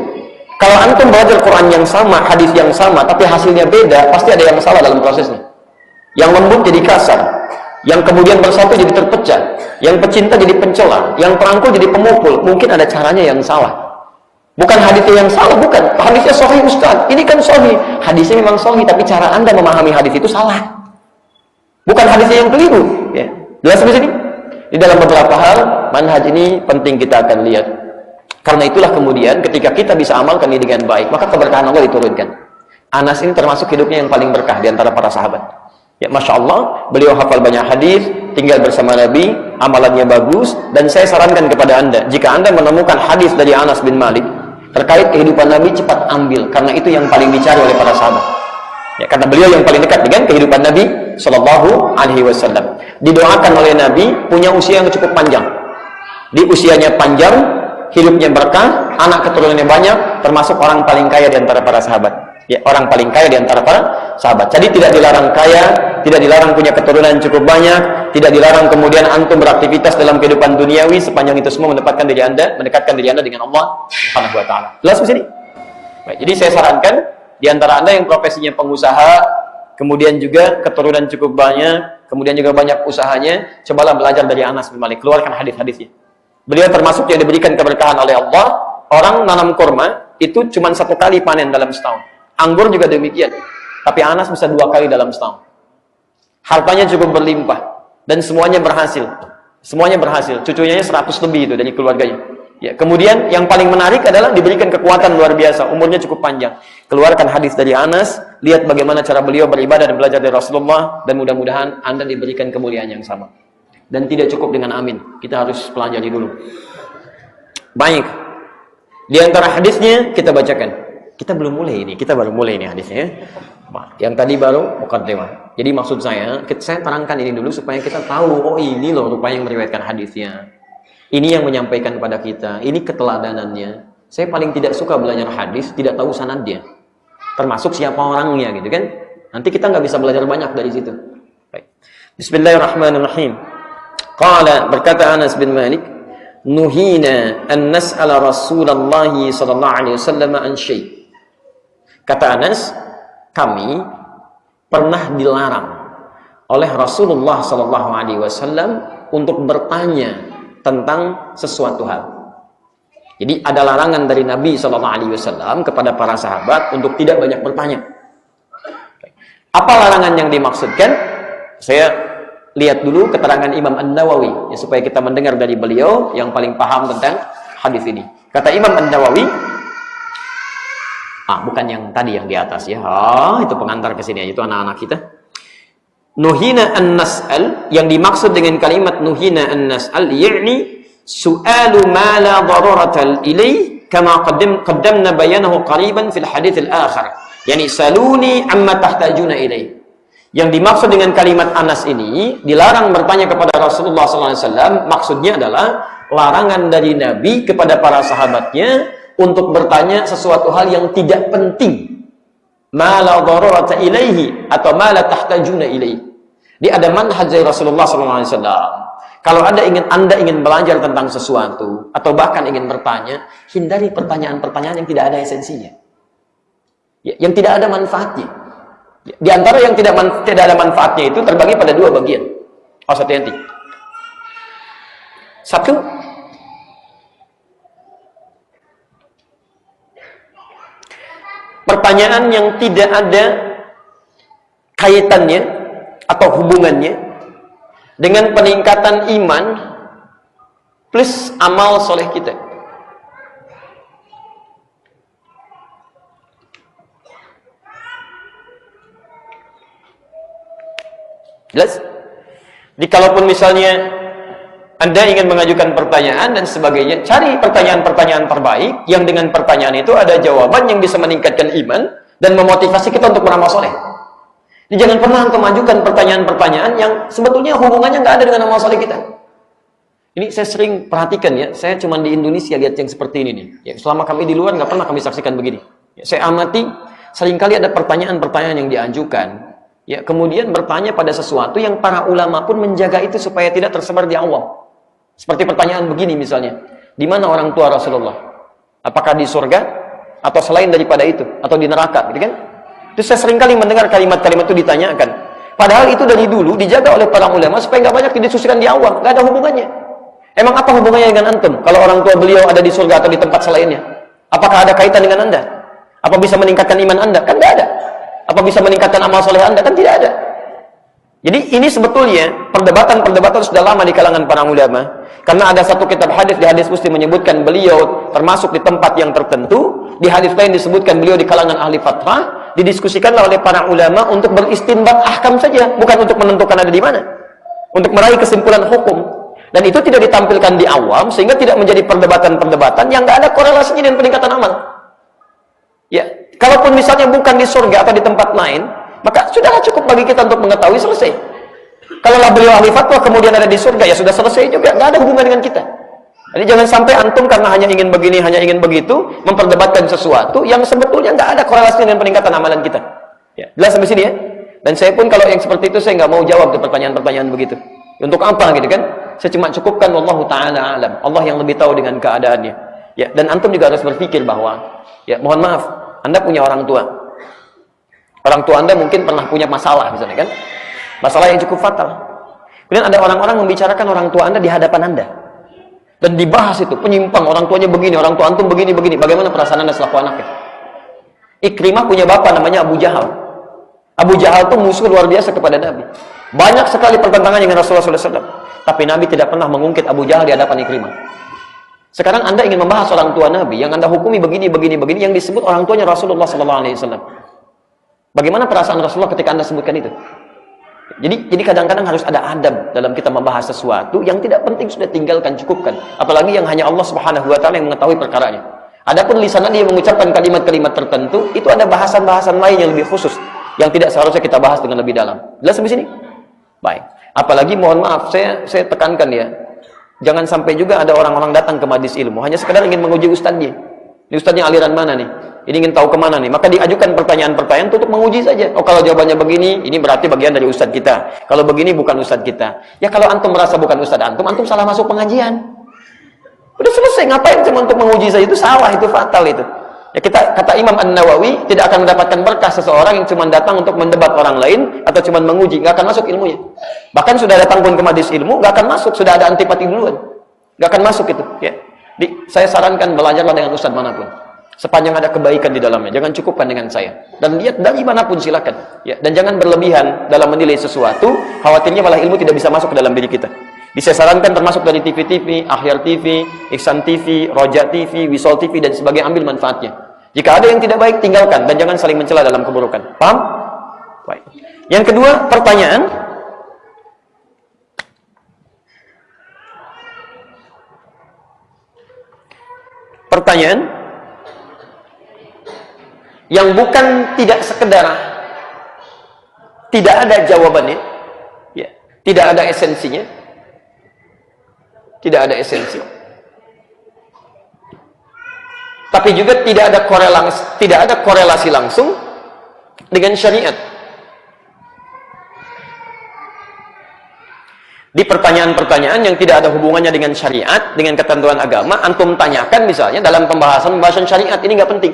Kalau antum belajar Quran yang sama, hadis yang sama, tapi hasilnya beda, pasti ada yang salah dalam prosesnya. Yang lembut jadi kasar, yang kemudian bersatu jadi terpecah, yang pecinta jadi pencela, yang perangkul jadi pemukul. Mungkin ada caranya yang salah. Bukan hadisnya yang salah, bukan. Hadisnya sahih Ustaz. Ini kan sahih. Hadisnya memang sahih, tapi cara Anda memahami hadis itu salah. Bukan hadisnya yang keliru. Ya. Jelas sampai sini? Di dalam beberapa hal, manhaj ini penting kita akan lihat. Karena itulah kemudian ketika kita bisa amalkan ini dengan baik, maka keberkahan Allah diturunkan. Anas ini termasuk hidupnya yang paling berkah di antara para sahabat. Ya, Masya Allah, beliau hafal banyak hadis, tinggal bersama Nabi, amalannya bagus. Dan saya sarankan kepada Anda, jika Anda menemukan hadis dari Anas bin Malik terkait kehidupan Nabi, cepat ambil, karena itu yang paling dicari oleh para sahabat. Ya, karena beliau yang paling dekat dengan kehidupan Nabi Shallallahu Alaihi Wasallam. Didoakan oleh Nabi punya usia yang cukup panjang. Di usianya panjang, hidupnya berkah, anak keturunannya banyak, termasuk orang paling kaya di antara para sahabat. Ya, orang paling kaya di antara para sahabat. Jadi tidak dilarang kaya, tidak dilarang punya keturunan cukup banyak, tidak dilarang kemudian antum beraktivitas dalam kehidupan duniawi, sepanjang itu semua mendekatkan diri Anda dengan Allah Subhanahu wa taala. Jelas di sini? Baik, jadi saya sarankan di antara Anda yang profesinya pengusaha, kemudian juga keturunan cukup banyak, kemudian juga banyak usahanya, cobalah belajar dari Anas bin Malik, keluarkan hadis-hadisnya. Beliau termasuk yang diberikan keberkahan oleh Allah. Orang nanam kurma itu cuma 1 kali panen dalam setahun. Anggur juga demikian. Tapi Anas bisa 2 kali dalam setahun. Hartanya cukup berlimpah dan semuanya berhasil. Semuanya berhasil. Cucunya 100 lebih itu dari keluarganya. Ya, kemudian yang paling menarik adalah diberikan kekuatan luar biasa. Umurnya cukup panjang. Keluarkan hadis dari Anas, lihat bagaimana cara beliau beribadah dan belajar dari Rasulullah, dan mudah-mudahan Anda diberikan kemuliaan yang sama. Dan tidak cukup dengan amin. Kita harus pelajari dulu. Baik. Di antara hadisnya kita bacakan. Kita belum mulai ini, kita baru mulai ini hadisnya. Yang tadi baru muqaddimah. Jadi maksud saya terangkan ini dulu supaya kita tahu, oh ini loh rupanya yang meriwayatkan hadisnya. Ini yang menyampaikan kepada kita, ini keteladanannya. Saya paling tidak suka belajar hadis, tidak tahu sanadnya. Termasuk siapa orangnya gitu kan. Nanti kita nggak bisa belajar banyak dari situ. Baik. Bismillahirrahmanirrahim. Qala, berkata Anas bin Malik, nuhina an nas'ala Rasulullah sallallahu alaihi wasallam an syai'. Kata Anas, kami pernah dilarang oleh Rasulullah sallallahu alaihi wasallam untuk bertanya tentang sesuatu hal. Jadi ada larangan dari Nabi SAW kepada para sahabat untuk tidak banyak bertanya. Apa larangan yang dimaksudkan? Saya lihat dulu keterangan Imam An-Nawawi ya, supaya kita mendengar dari beliau yang paling paham tentang hadis ini. Kata Imam An-Nawawi, bukan yang tadi yang di atas ya. Itu pengantar ke sini, itu anak-anak kita. Nuhina an-nas'al, yang dimaksud dengan kalimat nuhina an-nas'al yakni su'alu ma la darurata ilai kama qaddamna bayanahu qariban fil hadits al-akhir. Yani saluni amma tahtajuna ilai. Yang dimaksud dengan kalimat Anas ini, dilarang bertanya kepada Rasulullah SAW, maksudnya adalah larangan dari Nabi kepada para sahabatnya untuk bertanya sesuatu hal yang tidak penting. Ma la darurata ilaihi atau ma la tahtajuna ilaihi. Dia ada manhaj dari Rasulullah SAW. Kalau Anda ingin belajar tentang sesuatu atau bahkan ingin bertanya, hindari pertanyaan-pertanyaan yang tidak ada esensinya, yang tidak ada manfaatnya. Di antara yang tidak ada manfaatnya itu terbagi pada dua bagian. Hati-hati. Satu, pertanyaan yang tidak ada kaitannya atau hubungannya dengan peningkatan iman plus amal soleh kita. Jelas? Jadi kalaupun misalnya Anda ingin mengajukan pertanyaan dan sebagainya, cari pertanyaan-pertanyaan terbaik yang dengan pertanyaan itu ada jawaban yang bisa meningkatkan iman dan memotivasi kita untuk beramal soleh. Jadi jangan pernah antum ajukan pertanyaan-pertanyaan yang sebetulnya hubungannya nggak ada dengan amal soleh kita. Ini saya sering perhatikan ya, saya cuma di Indonesia lihat yang seperti ini nih. Ya, selama kami di luar nggak pernah kami saksikan begini. Ya, saya amati seringkali ada pertanyaan-pertanyaan yang diajukan. Ya, kemudian bertanya pada sesuatu yang para ulama pun menjaga itu supaya tidak tersebar di awam. Seperti pertanyaan begini misalnya, di mana orang tua Rasulullah? Apakah di surga atau selain daripada itu atau di neraka, gitu kan? Terus saya seringkali mendengar kalimat-kalimat itu ditanyakan. Padahal itu dari dulu dijaga oleh para ulama supaya nggak banyak didiskusikan di awam, nggak ada hubungannya. Emang apa hubungannya dengan antum? Kalau orang tua beliau ada di surga atau di tempat selainnya, apakah ada kaitan dengan Anda? Apa bisa meningkatkan iman Anda? Kan nggak ada. Apa bisa meningkatkan amal soleh Anda? Kan tidak ada. Jadi ini sebetulnya perdebatan sudah lama di kalangan para ulama. Karena ada satu kitab hadis, di hadis Muslim menyebutkan beliau termasuk di tempat yang tertentu, di hadis lain disebutkan beliau di kalangan ahli fatrah, didiskusikanlah oleh para ulama untuk beristinbat ahkam saja, bukan untuk menentukan ada di mana, untuk meraih kesimpulan hukum. Dan itu tidak ditampilkan di awam, sehingga tidak menjadi perdebatan-perdebatan yang nggak ada korelasinya dengan peningkatan amal. Ya, kalaupun misalnya bukan di surga atau di tempat lain, maka sudahlah cukup bagi kita untuk mengetahui, selesai. Kalau beliau ahli fatwa kemudian ada di surga, ya sudah selesai juga, nggak ada hubungan dengan kita. Jadi jangan sampai antum karena hanya ingin begini, hanya ingin begitu, memperdebatkan sesuatu yang sebetulnya nggak ada korelasi dengan peningkatan amalan kita. Ya, jelas sampai sini ya? Dan saya pun kalau yang seperti itu, saya nggak mau jawab ke pertanyaan-pertanyaan begitu. Untuk apa gitu kan? Saya cuma cukupkan wallahu ta'ala alam. Allah yang lebih tahu dengan keadaannya. Ya, dan antum juga harus berpikir bahwa, ya mohon maaf, Anda punya orang tua. Orang tua Anda mungkin pernah punya masalah misalnya kan? Masalah yang cukup fatal. Kemudian ada orang-orang membicarakan orang tua Anda di hadapan Anda. Dan dibahas itu, penyimpang, orang tuanya begini, orang tua antum begini. Bagaimana perasaan Anda selaku anaknya? Ikrimah punya bapak namanya Abu Jahal. Abu Jahal itu musuh luar biasa kepada Nabi. Banyak sekali pertentangan dengan Rasulullah SAW. Tapi Nabi tidak pernah mengungkit Abu Jahal di hadapan Ikrimah. Sekarang Anda ingin membahas orang tua Nabi, yang Anda hukumi begini, yang disebut orang tuanya Rasulullah SAW. Bagaimana perasaan Rasulullah ketika Anda sebutkan itu? Jadi kadang-kadang harus ada adab dalam kita membahas sesuatu yang tidak penting, sudah tinggalkan, cukupkan. Apalagi yang hanya Allah Subhanahu wa taala yang mengetahui perkaranya. Adapun lisan dia mengucapkan kalimat-kalimat tertentu, itu ada bahasan-bahasan lain yang lebih khusus yang tidak seharusnya kita bahas dengan lebih dalam. Jelas sampai sini? Baik. Apalagi mohon maaf, saya tekankan ya. Jangan sampai juga ada orang-orang datang ke majelis ilmu hanya sekedar ingin menguji ustadznya. Ini ustadznya aliran mana nih? Ini ingin tahu kemana nih? Maka diajukan pertanyaan-pertanyaan untuk menguji saja. Oh, kalau jawabannya begini, ini berarti bagian dari ustadz kita. Kalau begini, bukan ustadz kita. Ya kalau antum merasa bukan ustadz antum salah masuk pengajian. Udah selesai, ngapain cuma untuk menguji saja? Itu salah, itu fatal itu. Ya kata Imam An-Nawawi, tidak akan mendapatkan berkah seseorang yang cuma datang untuk mendebat orang lain atau cuma menguji, nggak akan masuk ilmunya. Bahkan sudah datang pun ke majelis ilmu, nggak akan masuk, sudah ada antipati duluan. Nggak akan masuk itu, ya. Saya sarankan belajarlah dengan ustadz manapun. Sepanjang ada kebaikan di dalamnya, jangan cukupkan dengan saya. Dan lihat dari manapun silakan. Ya, dan jangan berlebihan dalam menilai sesuatu, khawatirnya malah ilmu tidak bisa masuk ke dalam diri kita. Saya sarankan termasuk dari TV-TV, Akhyar TV, Ihsan TV, Roja TV, Wisol TV, dan sebagainya, ambil manfaatnya. Jika ada yang tidak baik, tinggalkan, dan jangan saling mencela dalam keburukan. Paham? Baik. Yang kedua, pertanyaan. Pertanyaan yang bukan tidak sekedar tidak ada jawabannya, ya, tidak ada esensinya, tidak ada esensi, tapi juga tidak ada korelasi langsung dengan syariat. Di pertanyaan-pertanyaan yang tidak ada hubungannya dengan syariat, dengan ketentuan agama, antum tanyakan misalnya dalam pembahasan syariat, ini nggak penting.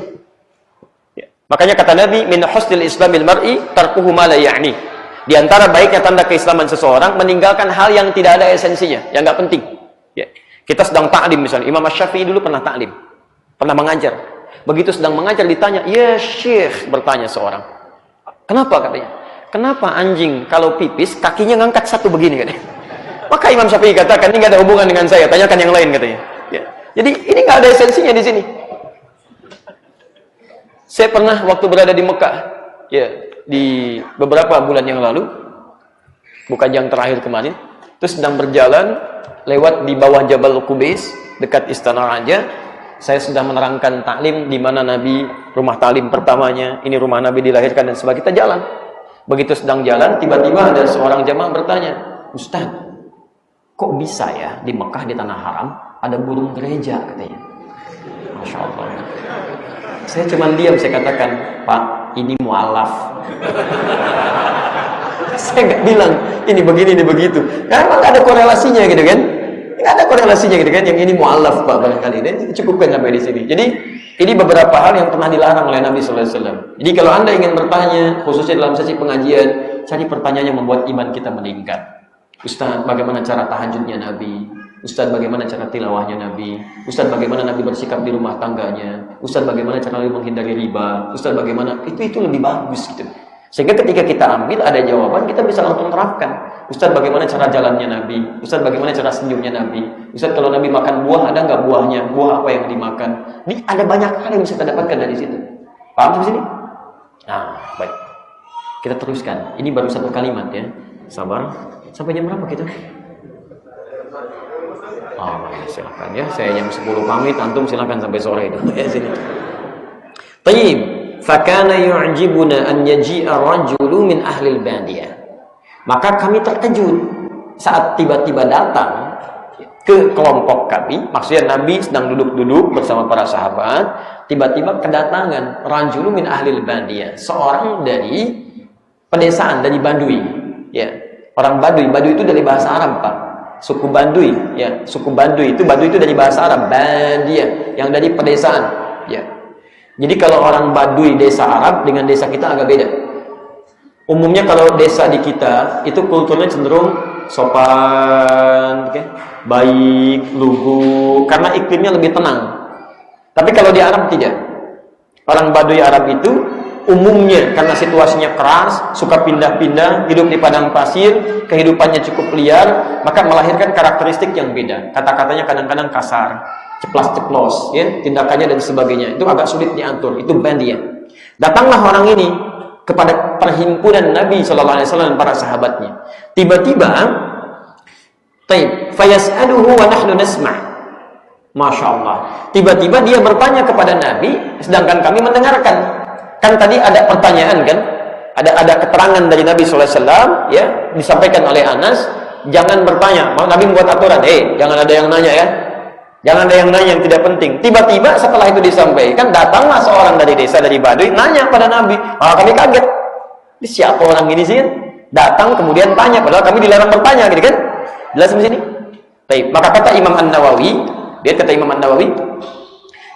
Ya. Makanya kata Nabi, min husnil islamil mar'i tarkuhu ma la ya'ni. Di antara baiknya tanda keislaman seseorang meninggalkan hal yang tidak ada esensinya, yang nggak penting. Ya. Kita sedang ta'lim misalnya, Imam Asy-Syafi'i dulu pernah ta'lim, pernah mengajar. Begitu sedang mengajar ditanya, ya Syekh, bertanya seorang, kenapa katanya? Kenapa anjing kalau pipis kakinya ngangkat satu begini katanya? Maka Imam Syafi'i katakan, ini nggak ada hubungan dengan saya, tanyakan yang lain katanya. Ya. Jadi ini nggak ada esensinya di sini. Saya pernah waktu berada di Mekah, ya, di beberapa bulan yang lalu, bukan yang terakhir kemarin, terus sedang berjalan lewat di bawah Jabal Qubais dekat Istana Raja. Saya sudah menerangkan taklim di mana Nabi, rumah taklim pertamanya, ini rumah Nabi dilahirkan dan sebagainya. Kita jalan. Begitu sedang jalan, tiba-tiba ada seorang jamaah bertanya, Ustaz, kok bisa ya di Mekah, di tanah haram ada burung gereja katanya? Masya Allah. Saya cuma diam, saya katakan, Pak, ini mu'alaf. Saya nggak bilang ini begini, ini begitu, karena nggak ada korelasinya gitu kan, nggak ada korelasinya gitu kan. Yang ini mu'alaf Pak, barangkali ini cukupkan sampai di sini. Jadi ini beberapa hal yang pernah dilarang oleh Nabi Sallallahu Alaihi Wasallam. Jadi kalau anda ingin bertanya, khususnya dalam sesi pengajian, cari pertanyaan yang membuat iman kita meningkat. Ustaz, bagaimana cara tahajudnya Nabi? Ustaz, bagaimana cara tilawahnya Nabi? Ustaz, bagaimana Nabi bersikap di rumah tangganya? Ustaz, bagaimana cara Nabi menghindari riba? Ustaz, bagaimana? Itu lebih bagus gitu. Sehingga ketika kita ambil ada jawaban, kita bisa langsung terapkan. Ustaz, bagaimana cara jalannya Nabi? Ustaz, bagaimana cara senyumnya Nabi? Ustaz, kalau Nabi makan buah, ada nggak buahnya? Buah apa yang dimakan? Ini ada banyak hal yang bisa kita dapatkan dari situ. Paham di sini? Nah, baik. Kita teruskan. Ini baru satu kalimat ya. Sabar. Sampai jam berapa kita? Oh, silakan ya. Saya jam 10 pamit, antum silakan sampai sore itu. Ya, sini. Tayyib. Fakana yu'jibuna an yaji'a rajulu min ahli al-badiyah. Maka kami terkejut saat tiba-tiba datang ke kelompok kami, maksudnya Nabi sedang duduk-duduk bersama para sahabat, tiba-tiba kedatangan rajulu min ahli al-badiyah, seorang dari pedesaan, dari Badui, ya. Orang Badui itu dari bahasa Arab, Pak. Suku Badui, ya. Suku Badui itu dari bahasa Arab, Badiyah, yang dari pedesaan, ya. Jadi kalau orang Badui desa Arab dengan desa kita agak beda. Umumnya kalau desa di kita itu kulturnya cenderung sopan, okay? Baik, lugu, karena iklimnya lebih tenang. Tapi kalau di Arab tidak. Orang Badui Arab itu umumnya karena situasinya keras, suka pindah-pindah, hidup di padang pasir, kehidupannya cukup liar, maka melahirkan karakteristik yang beda. Kata-katanya kadang-kadang kasar, ceplas-ceplos, ya, tindakannya dan sebagainya. Itu agak sulit diatur. Itu Badiyah. Datanglah orang ini kepada perhimpunan Nabi Sallallahu Alaihi Wasallam dan para sahabatnya. Tiba-tiba, fayas'aluhu wa nahnu nasma'. Masya Allah. Tiba-tiba dia bertanya kepada Nabi, sedangkan kami mendengarkan. Kan tadi ada pertanyaan kan, ada keterangan dari Nabi SAW, ya, disampaikan oleh Anas, jangan bertanya. Nabi membuat aturan, jangan ada yang nanya ya, jangan ada yang nanya yang tidak penting. Tiba-tiba setelah itu disampaikan, datanglah seorang dari desa, dari Badui, nanya pada Nabi. Kami kaget, ini siapa orang ini sih? Datang kemudian tanya, padahal kami dilarang bertanya, gitu kan? Jelas di sini. Maka kata Imam An-Nawawi, dia kata Imam An-Nawawi,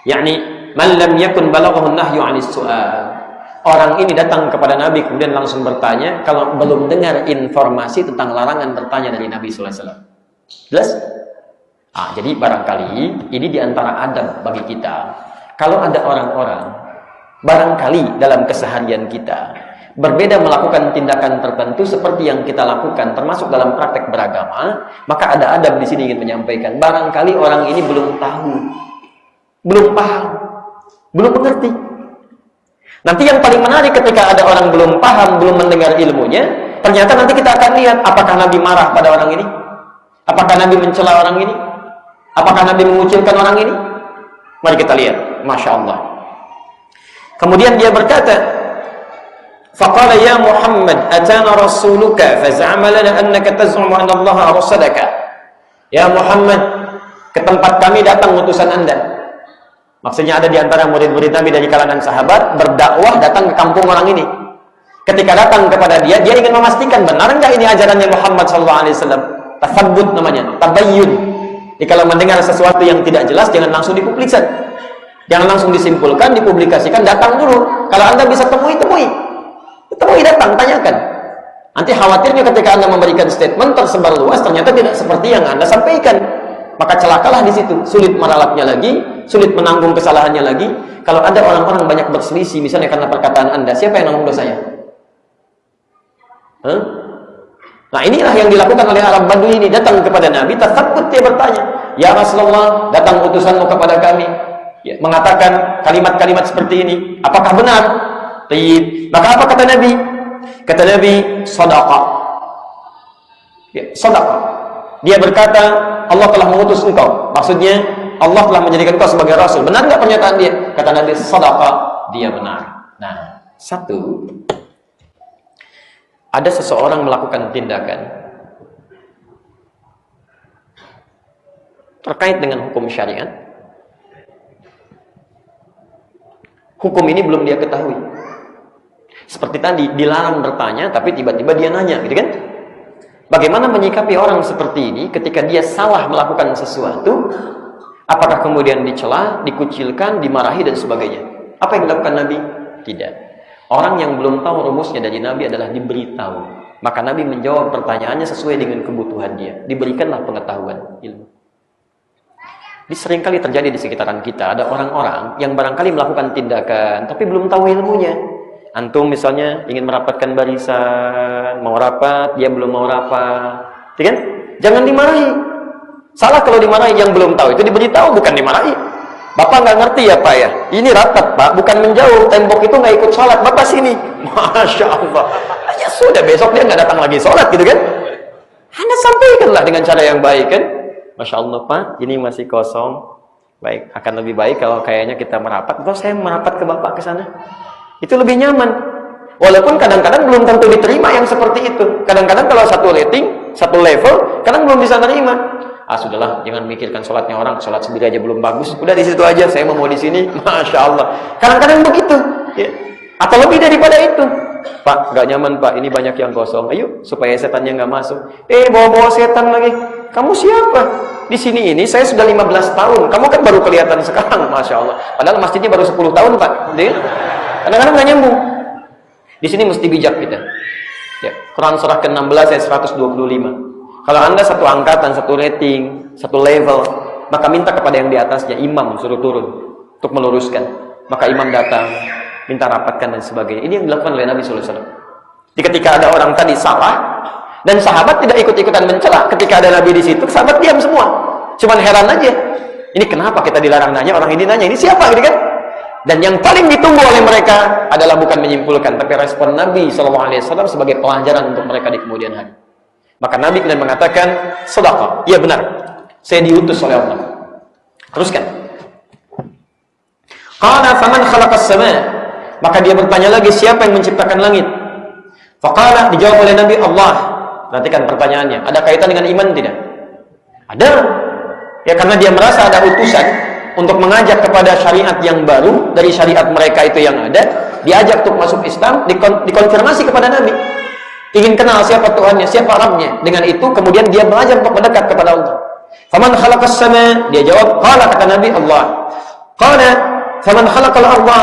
yakni man lam yakun balaghahu nahyu 'anis su'al. Orang ini datang kepada Nabi kemudian langsung bertanya kalau belum dengar informasi tentang larangan bertanya dari Nabi sallallahu alaihi wasallam. Jelas? Jadi barangkali ini diantara adab bagi kita. Kalau ada orang-orang barangkali dalam keseharian kita berbeda melakukan tindakan tertentu seperti yang kita lakukan, termasuk dalam praktek beragama, maka ada adab di sini ingin menyampaikan. Barangkali orang ini belum tahu, belum paham, belum mengerti. Nanti yang paling menarik ketika ada orang belum paham, belum mendengar ilmunya, ternyata nanti kita akan lihat apakah Nabi marah pada orang ini, apakah Nabi mencela orang ini, apakah Nabi mengucilkan orang ini. Mari kita lihat, Masya Allah. Kemudian dia berkata, faqala ya Muhammad atana rasuluka faz'ama lana annaka taz'umu anna Allah arsadaka. Ya Muhammad, ke tempat kami datang utusan Anda. Maksudnya ada di antara murid-murid Nabi dari kalangan sahabat berdakwah datang ke kampung orang ini. Ketika datang kepada dia ingin memastikan benar enggak ini ajarannya Muhammad sallallahu alaihi wasallam. Tasabbut namanya, tabayyun. Jadi kalau mendengar sesuatu yang tidak jelas jangan langsung dipublikasikan. Jangan langsung disimpulkan, dipublikasikan, datang dulu. Kalau Anda bisa temui, datang, tanyakan. Nanti khawatirnya ketika Anda memberikan statement tersebar luas, ternyata tidak seperti yang Anda sampaikan. Maka celakalah di situ. Sulit meralatnya lagi, sulit menanggung kesalahannya lagi. Kalau ada orang-orang banyak berselisih, misalnya karena perkataan Anda, siapa yang nanggung dosanya? Nah inilah yang dilakukan oleh Arab Badui ini. Datang kepada Nabi, tasabbut, dia bertanya, ya Rasulullah, datang utusanmu kepada kami, ya, mengatakan kalimat-kalimat seperti ini, apakah benar? Maka apa kata Nabi? Kata Nabi, sadaqah. Ya, sadaqah. Dia berkata, Allah telah mengutus engkau. Maksudnya, Allah telah menjadikan engkau sebagai Rasul. Benar nggak pernyataan dia? Kata Nabi, sadaqah. Dia benar. Nah, satu, ada seseorang melakukan tindakan terkait dengan hukum syariat. Hukum ini belum dia ketahui. Seperti tadi, dilarang bertanya, tapi tiba-tiba dia nanya, gitu kan? Bagaimana menyikapi orang seperti ini ketika dia salah melakukan sesuatu? Apakah kemudian dicela, dikucilkan, dimarahi, dan sebagainya? Apa yang dilakukan Nabi? Tidak. Orang yang belum tahu rumusnya dari Nabi adalah diberitahu. Maka Nabi menjawab pertanyaannya sesuai dengan kebutuhan dia. Diberikanlah pengetahuan, ilmu. Ini seringkali terjadi di sekitaran kita. Ada orang-orang yang barangkali melakukan tindakan, tapi belum tahu ilmunya. Antum misalnya ingin merapatkan barisan, mau rapat, dia belum mau rapat, kan? Jangan dimarahi. Salah kalau dimarahi yang belum tahu, itu diberitahu, bukan dimarahi. Bapak nggak ngerti ya Pak ya? Ini rapat Pak, bukan menjauh, tembok itu nggak ikut sholat, Bapak sini. Masya Allah. Ya sudah, besok dia nggak datang lagi sholat, gitu kan? Anda sampaikanlah dengan cara yang baik, kan? Masya Allah Pak, ini masih kosong. Baik, akan lebih baik kalau kayaknya kita merapat, atau saya merapat ke Bapak ke sana. Itu lebih nyaman. Walaupun kadang-kadang belum tentu diterima yang seperti itu. Kadang-kadang kalau satu rating, satu level, kadang belum bisa terima. Sudahlah, jangan mikirkan sholatnya orang. Sholat sendiri aja belum bagus. Udah di situ aja, saya mau di sini. Masya Allah. Kadang-kadang begitu. Ya. Atau lebih daripada itu. Pak, nggak nyaman Pak. Ini banyak yang kosong. Ayo, supaya setannya nggak masuk. Bawa-bawa setan lagi. Kamu siapa? Di sini ini saya sudah 15 tahun. Kamu kan baru kelihatan sekarang. Masya Allah. Padahal masjidnya baru 10 tahun Pak. Kadang-kadang nggak nyambung. Di sini mesti bijak kita. Ya, Quran surah ke-16 ayat 125. Kalau Anda satu angkatan, satu rating, satu level, maka minta kepada yang di atasnya, imam suruh turun untuk meluruskan. Maka imam datang, minta rapatkan dan sebagainya. Ini yang dilakukan oleh Nabi sallallahu alaihi wasallam. Ketika ada orang tadi salah dan sahabat tidak ikut-ikutan mencela, ketika ada Nabi di situ, sahabat diam semua. Cuman heran aja. Ini kenapa kita dilarang nanya, orang ini nanya, ini siapa gitu kan? Dan yang paling ditunggu oleh mereka adalah bukan menyimpulkan, tapi respon Nabi SAW sebagai pelajaran untuk mereka di kemudian hari. Maka Nabi kemudian mengatakan, sedekah, iya benar, saya diutus oleh Allah. Teruskan. Qala faman khalaqas sama? Maka dia bertanya lagi, siapa yang menciptakan langit? Faqala, dijawab oleh Nabi, Allah. Perhatikan pertanyaannya, ada kaitan dengan iman tidak? Ada. Ya karena dia merasa ada utusan untuk mengajak kepada syariat yang baru dari syariat mereka itu yang ada, diajak untuk masuk Islam, dikonfirmasi kepada Nabi. Ingin kenal siapa Tuhannya, siapa Rabbnya. Dengan itu kemudian dia belajar untuk mendekat kepada Allah. Faman khalaqas sama? Dia jawab, qala, kata Nabi, Allah. Qala faman khalaqal arda?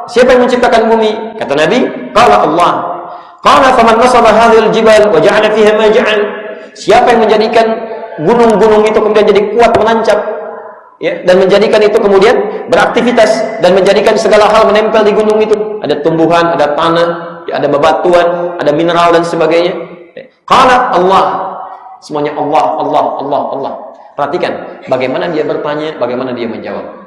Siapa yang menciptakan bumi? Kata Nabi, qala Allah. Qala faman nasaba hadhil jibal wa ja'ala fiha ma ja'al? Siapa yang menjadikan gunung-gunung itu kemudian jadi kuat menancap, ya, dan menjadikan itu kemudian beraktivitas dan menjadikan segala hal menempel di gunung itu. Ada tumbuhan, ada tanah, ya, ada bebatuan, ada mineral dan sebagainya. Qala Allah, semuanya Allah, Allah, Allah, Allah. Perhatikan bagaimana dia bertanya, bagaimana dia menjawab.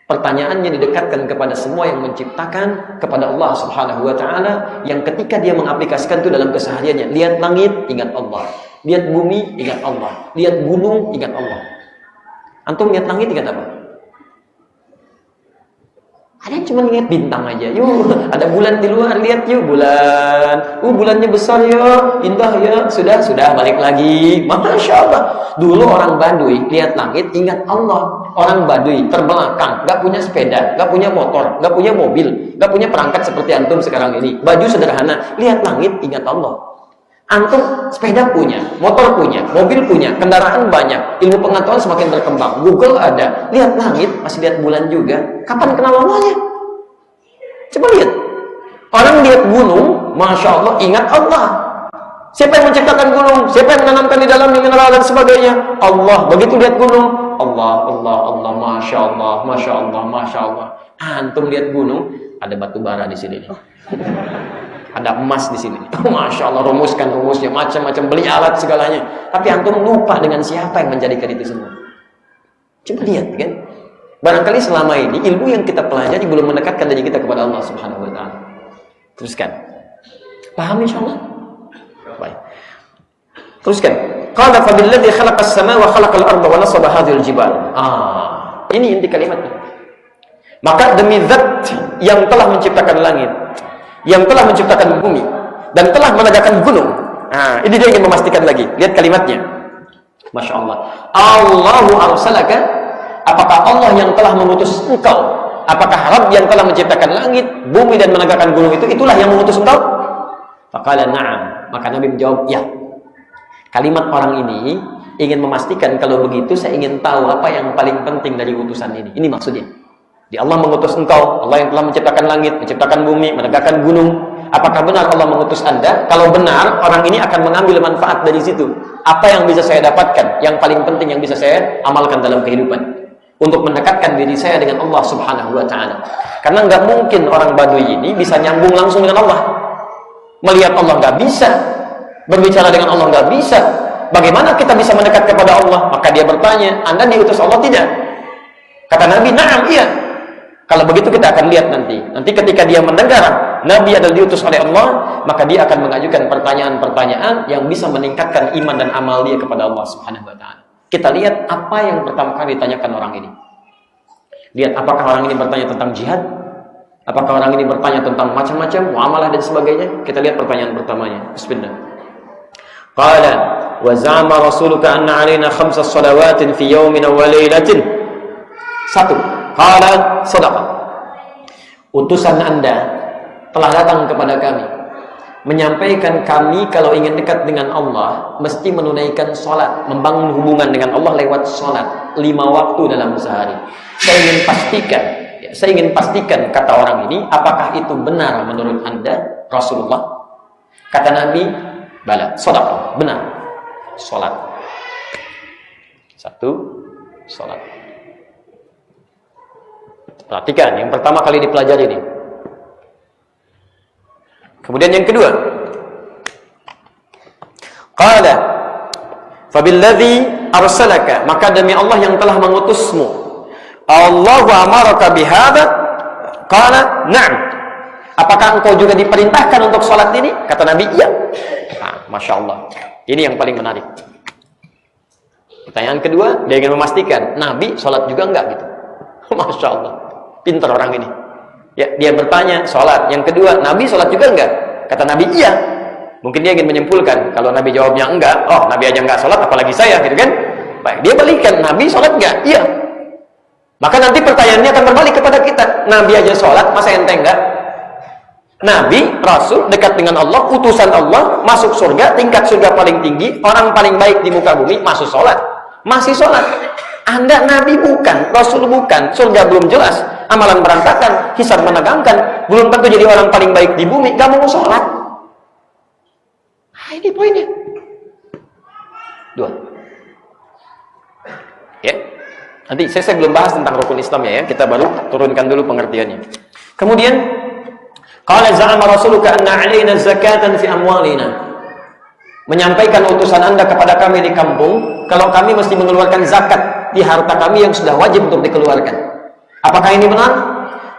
Pertanyaannya didekatkan kepada semua yang menciptakan, kepada Allah Subhanahu wa taala, yang ketika dia mengaplikasikan itu dalam kesehariannya. Lihat langit, ingat Allah. Lihat bumi, ingat Allah. Lihat gunung, ingat Allah. Antum lihat langit ingat apa? Ada yang cuma lihat bintang aja. Yuk, ada bulan di luar, lihat yuk bulan. Bulannya besar ya, indah ya. Sudah balik lagi. Masya Allah. Dulu orang Baduy lihat langit ingat Allah. Orang Baduy terbelakang, gak punya sepeda, gak punya motor, gak punya mobil, gak punya perangkat seperti antum sekarang ini. Baju sederhana, lihat langit ingat Allah. Antum sepeda punya, motor punya, mobil punya, kendaraan banyak, ilmu pengetahuan semakin berkembang, Google ada, lihat langit, masih lihat bulan juga. Kapan kenal Allahnya? Coba lihat. Orang lihat gunung, Masya Allah, ingat Allah. Siapa yang menciptakan gunung? Siapa yang menanamkan di dalamnya mineral dan sebagainya? Allah. Begitu lihat gunung, Allah, Allah, Allah, Masya Allah, Masya Allah, Masya Allah. Antum lihat gunung, ada batu bara di sini. Ada emas di sini. Masya Allah, rumuskan rumusnya, macam-macam, beli alat segalanya. Tapi antum lupa dengan siapa yang menjadikan itu semua. Coba lihat, kan? Barangkali selama ini ilmu yang kita pelajari belum mendekatkan diri kita kepada Allah Subhanahu wa taala. Teruskan. Paham insyaallah? Baik. Teruskan. Qala fa billadzi khalaqas samaa wa khalaqal arda wa nasaba hadhil jibal. Ini inti kalimatnya. Maka demi zat yang telah menciptakan langit, yang telah menciptakan bumi dan telah menegakkan gunung. Ini dia ingin memastikan lagi. Lihat kalimatnya. Masya Allah. Allahu arsalaka. Apakah Allah yang telah mengutus engkau? Apakah Rabb yang telah menciptakan langit, bumi dan menegakkan gunung itulah yang mengutus engkau? Faqala na'am. Maka Nabi menjawab, ya. Kalimat orang ini ingin memastikan kalau begitu saya ingin tahu apa yang paling penting dari utusan ini. Ini maksudnya. Di Allah mengutus engkau, Allah yang telah menciptakan langit, menciptakan bumi, menegakkan gunung. Apakah benar Allah mengutus Anda? Kalau benar, orang ini akan mengambil manfaat dari situ. Apa yang bisa saya dapatkan? Yang paling penting yang bisa saya amalkan dalam kehidupan untuk mendekatkan diri saya dengan Allah Subhanahu wa taala. Karena nggak mungkin orang Baduy ini bisa nyambung langsung dengan Allah. Melihat Allah nggak bisa, berbicara dengan Allah nggak bisa. Bagaimana kita bisa mendekat kepada Allah? Maka dia bertanya, Anda diutus Allah tidak? Kata Nabi, na'am, iya. Kalau begitu kita akan lihat nanti. Nanti ketika dia mendengar Nabi adalah diutus oleh Allah, maka dia akan mengajukan pertanyaan-pertanyaan yang bisa meningkatkan iman dan amal dia kepada Allah Subhanahu wa taala. Kita lihat apa yang pertama kali ditanyakan orang ini. Lihat apakah orang ini bertanya tentang jihad? Apakah orang ini bertanya tentang macam-macam muamalah dan sebagainya? Kita lihat pertanyaan pertamanya. Bismillah. Qala wa za'ama rasuluka anna 'alaina khamsas salawatin fi yawmin wa lailatin. 1. Qala sadaqa. Utusan Anda telah datang kepada kami menyampaikan kami kalau ingin dekat dengan Allah mesti menunaikan salat, membangun hubungan dengan Allah lewat salat 5 waktu dalam sehari. Saya ingin pastikan kata orang ini, apakah itu benar menurut Anda Rasulullah? Kata Nabi, bala, shadaqah, benar. Salat. 1, salat. Perhatikan, yang pertama kali dipelajari ini. Kemudian yang kedua, qala fabilladzi arsalaka, maka demi Allah yang telah mengutusmu. Allahu amaraka bihadza? Qala na'am. Apakah engkau juga diperintahkan untuk salat ini? Kata Nabi, iya. Masya Allah. Ini yang paling menarik. Pertanyaan kedua, dia ingin memastikan Nabi salat juga enggak gitu. Masya Allah. Pintar orang ini. Ya, dia bertanya sholat. Yang kedua, Nabi sholat juga enggak? Kata Nabi, iya. Mungkin dia ingin menyimpulkan, kalau Nabi jawabnya enggak, oh Nabi aja enggak sholat, apalagi saya, gitu kan? Baik, dia balikan, Nabi sholat enggak? Iya. Maka nanti pertanyaannya akan berbalik kepada kita. Nabi aja sholat, masa ente enggak? Nabi, Rasul, dekat dengan Allah, utusan Allah, masuk surga, tingkat surga paling tinggi, orang paling baik di muka bumi, masuk sholat. Masih sholat. Anda Nabi bukan, Rasul bukan, surga belum jelas, amalan berantakan, hisab menegangkan, belum tentu jadi orang paling baik di bumi, gak mau sholat. Ini poinnya. 2. Ya. Nanti saya belum bahas tentang rukun Islam ya, kita baru turunkan dulu pengertiannya. Kemudian qala za'ama rasuluka anna 'alaina zakatan fi amwalina. Menyampaikan utusan Anda kepada kami di kampung kalau kami mesti mengeluarkan zakat di harta kami yang sudah wajib untuk dikeluarkan. Apakah ini benar?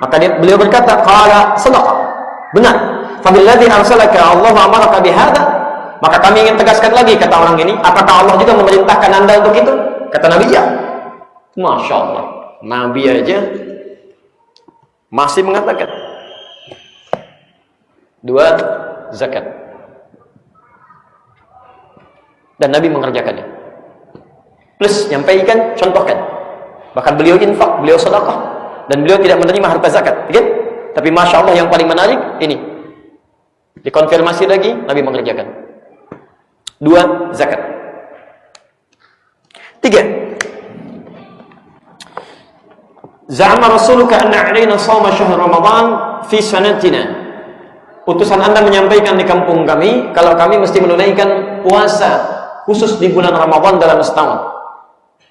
Maka beliau berkata, qala sadaqah. Benar. Fabilladzi arsalaka Allahu amaraka bihadza. Maka kami ingin tegaskan lagi, kata orang ini, apakah Allah juga memerintahkan Anda untuk itu? Kata Nabi, ya. Masya Allah, Nabi aja masih mengatakan 2 zakat, dan Nabi mengerjakannya. Plus nyampaikan, contohkan. Bahkan beliau infak, beliau sedekah, dan beliau tidak menerima harta zakat. Kan? Tapi Masya Allah yang paling menarik ini, dikonfirmasi lagi, Nabi mengerjakan 2 zakat. 3. Za'ama rasuluka anna 'alaina shauma syahr Ramadan fi sanatina. Utusan Anda menyampaikan di kampung kami kalau kami mesti menunaikan puasa khusus di bulan Ramadan dalam setahun.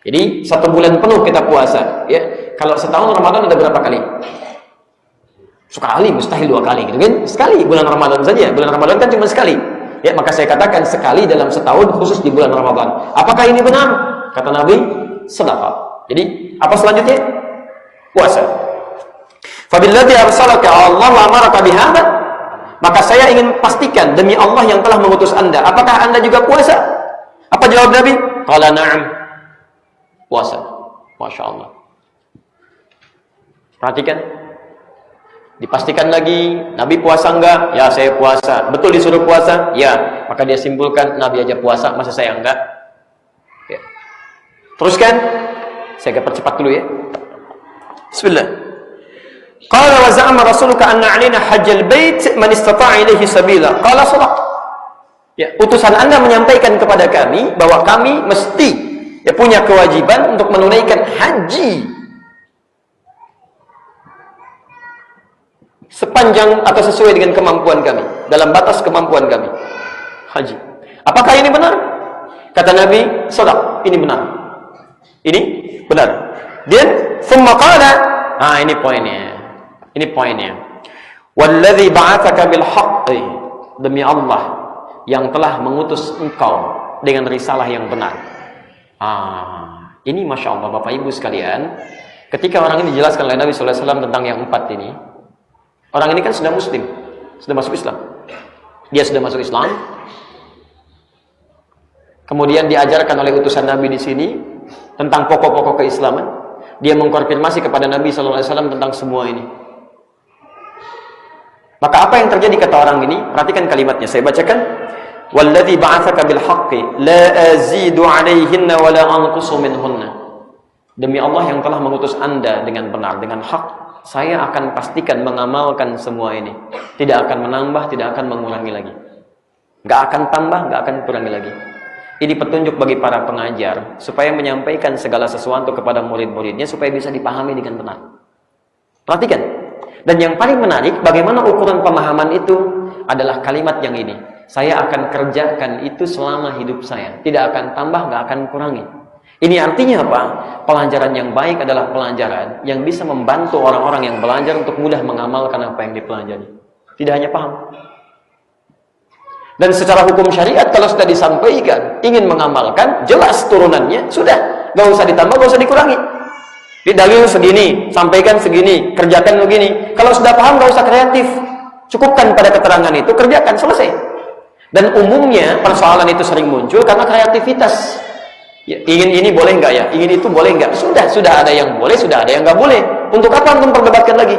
Jadi 1 bulan penuh kita puasa, ya. Kalau setahun Ramadan ada berapa kali? Sekali, mustahil 2 kali gitu kan? Sekali bulan Ramadan saja. Bulan Ramadan kan cuma sekali. Ya, maka saya katakan sekali dalam setahun khusus di bulan Ramadan. Apakah ini benar? Kata Nabi, sedekah. Jadi, apa selanjutnya? Puasa. Fabilladzi arsalaka Allah wa amaraka bihadza. Maka saya ingin pastikan demi Allah yang telah mengutus Anda, apakah Anda juga puasa? Apa jawab Nabi? Qala na'am. Puasa. Masya Allah. Perhatikan. Dipastikan lagi, Nabi puasa enggak? Ya, saya puasa. Betul disuruh puasa? Ya. Maka dia simpulkan, Nabi aja puasa, masa saya enggak? Ya. Teruskan. Saya agak percepat dulu ya. Bismillah. Qala wa za'ama rasuluka anna 'alaina hajjal bait man istata'a ilaihi sabila. Qala sadaq. Ya, utusan Anda menyampaikan kepada kami bahwa kami mesti ya punya kewajiban untuk menunaikan haji sepanjang atau sesuai dengan kemampuan kami, dalam batas kemampuan kami. Haji. Apakah ini benar? Kata Nabi, sadaq. Ini benar. Ini benar. Dan thumma qala, ini poinnya. Ini poinnya. Walladzi ba'atsaka bil haqqi, demi Allah yang telah mengutus engkau dengan risalah yang benar. Ini Masya Allah Bapak Ibu sekalian, ketika orang ini dijelaskan oleh Nabi SAW tentang yang 4 ini, orang ini kan sudah muslim, sudah masuk Islam. Dia sudah masuk Islam. Kemudian diajarkan oleh utusan Nabi di sini tentang pokok-pokok keislaman. Dia mengkonfirmasi kepada Nabi SAW tentang semua ini. Maka apa yang terjadi kata orang ini? Perhatikan kalimatnya, saya bacakan. Walladzi ba'atsaka bil haqqi la azidu 'alaihinna wa la anqusu minhunna. Demi Allah yang telah mengutus Anda dengan benar, dengan hak, saya akan pastikan mengamalkan semua ini. Tidak akan menambah, tidak akan mengurangi lagi. Enggak akan tambah, enggak akan kurangi lagi. Ini petunjuk bagi para pengajar supaya menyampaikan segala sesuatu kepada murid-muridnya supaya bisa dipahami dengan benar. Perhatikan. Dan yang paling menarik, bagaimana ukuran pemahaman itu adalah kalimat yang ini. Saya akan kerjakan itu selama hidup saya. Tidak akan tambah, nggak akan kurangi. Ini artinya apa? Pelajaran yang baik adalah pelajaran yang bisa membantu orang-orang yang belajar untuk mudah mengamalkan apa yang dipelajari. Tidak hanya paham. Dan secara hukum syariat, kalau sudah disampaikan, ingin mengamalkan, jelas turunannya, sudah. Nggak usah ditambah, nggak usah dikurangi. Di dalil segini, sampaikan segini, kerjakan begini. Kalau sudah paham, nggak usah kreatif. Cukupkan pada keterangan itu, kerjakan, selesai. Dan umumnya persoalan itu sering muncul karena kreativitas. Ya, ingin ini boleh nggak ya? Ingin itu boleh nggak? Sudah ada yang boleh, sudah ada yang nggak boleh. Untuk apa antum perdebatkan lagi?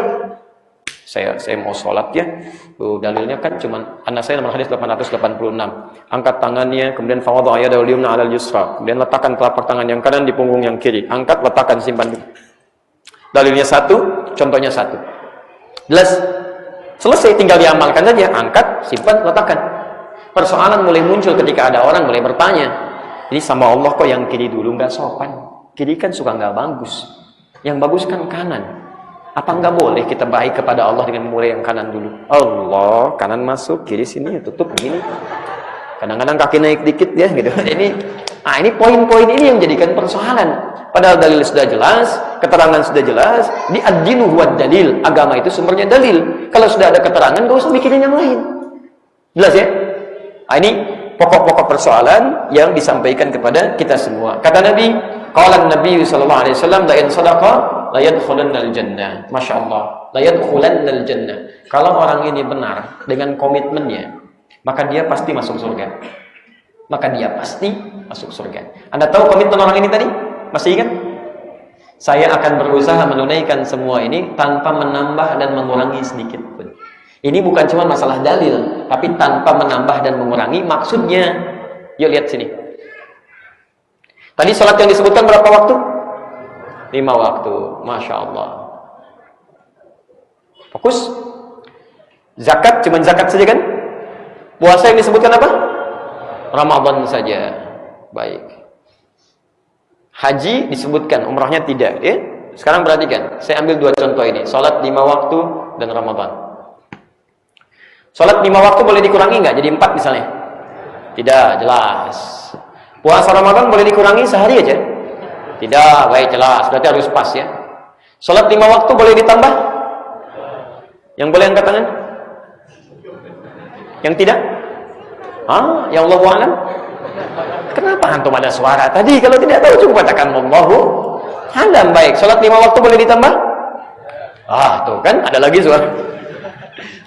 Saya mau sholat ya. Dalilnya kan cuma anak saya nomor hadis 886. Angkat tangannya, kemudian fawadha yadahu al-yumna 'alal yusra. Kemudian letakkan telapak tangan yang kanan di punggung yang kiri. Angkat, letakkan, simpan. Dalilnya 1, contohnya 1. Jelas. Selesai, tinggal diamalkan saja. Angkat, simpan, letakkan. Persoalan mulai muncul ketika ada orang mulai bertanya. Ini sama Allah kok yang kiri dulu nggak sopan? Kiri kan suka nggak bagus. Yang bagus kan kanan. Apa nggak boleh kita baik kepada Allah dengan mulai yang kanan dulu? Allah, kanan masuk, kiri sini, tutup begini. Kadang-kadang kaki naik dikit ya, gitu. Ini poin-poin ini yang menjadikan persoalan. Padahal dalil sudah jelas, keterangan sudah jelas, di ad-dinu huwad dalil. Agama itu sumbernya dalil. Kalau sudah ada keterangan, gak usah mikirin yang lain. Jelas ya? Nah, ini pokok-pokok persoalan yang disampaikan kepada kita semua. Kata Nabi, qala Nabi sallallahu alaihi wasallam, la in sadaqa la yadkhulannal jannah. Masyaallah, la yadkhulannal jannah. Kalau orang ini benar dengan komitmennya, maka dia pasti masuk surga. Maka dia pasti masuk surga. Anda tahu komitmen orang ini tadi? Masih ingat? Saya akan berusaha menunaikan semua ini tanpa menambah dan mengurangi sedikit pun. Ini bukan cuma masalah dalil, tapi tanpa menambah dan mengurangi. Maksudnya, yuk lihat sini. Tadi sholat yang disebutkan berapa waktu? 5 waktu. Masya Allah. Fokus. Zakat, cuma zakat saja kan? Puasa yang disebutkan apa? Ramadan saja. Baik. Haji disebutkan, umrahnya tidak. Ya? Sekarang perhatikan. Saya ambil 2 contoh ini. Sholat 5 waktu dan Ramadan. Sholat 5 waktu boleh dikurangi nggak? Jadi 4 misalnya? Tidak, jelas. Puasa Ramadan boleh dikurangi sehari aja? Tidak, baik, jelas. Berarti harus pas ya. Sholat 5 waktu boleh ditambah? Yang boleh angkat tangan? Yang tidak? Ya Allah wa'alam. Kenapa antum ada suara tadi? Kalau tidak tahu cukup katakan Allahu a'lam. Baik, sholat 5 waktu boleh ditambah? Tuh kan, ada lagi suara.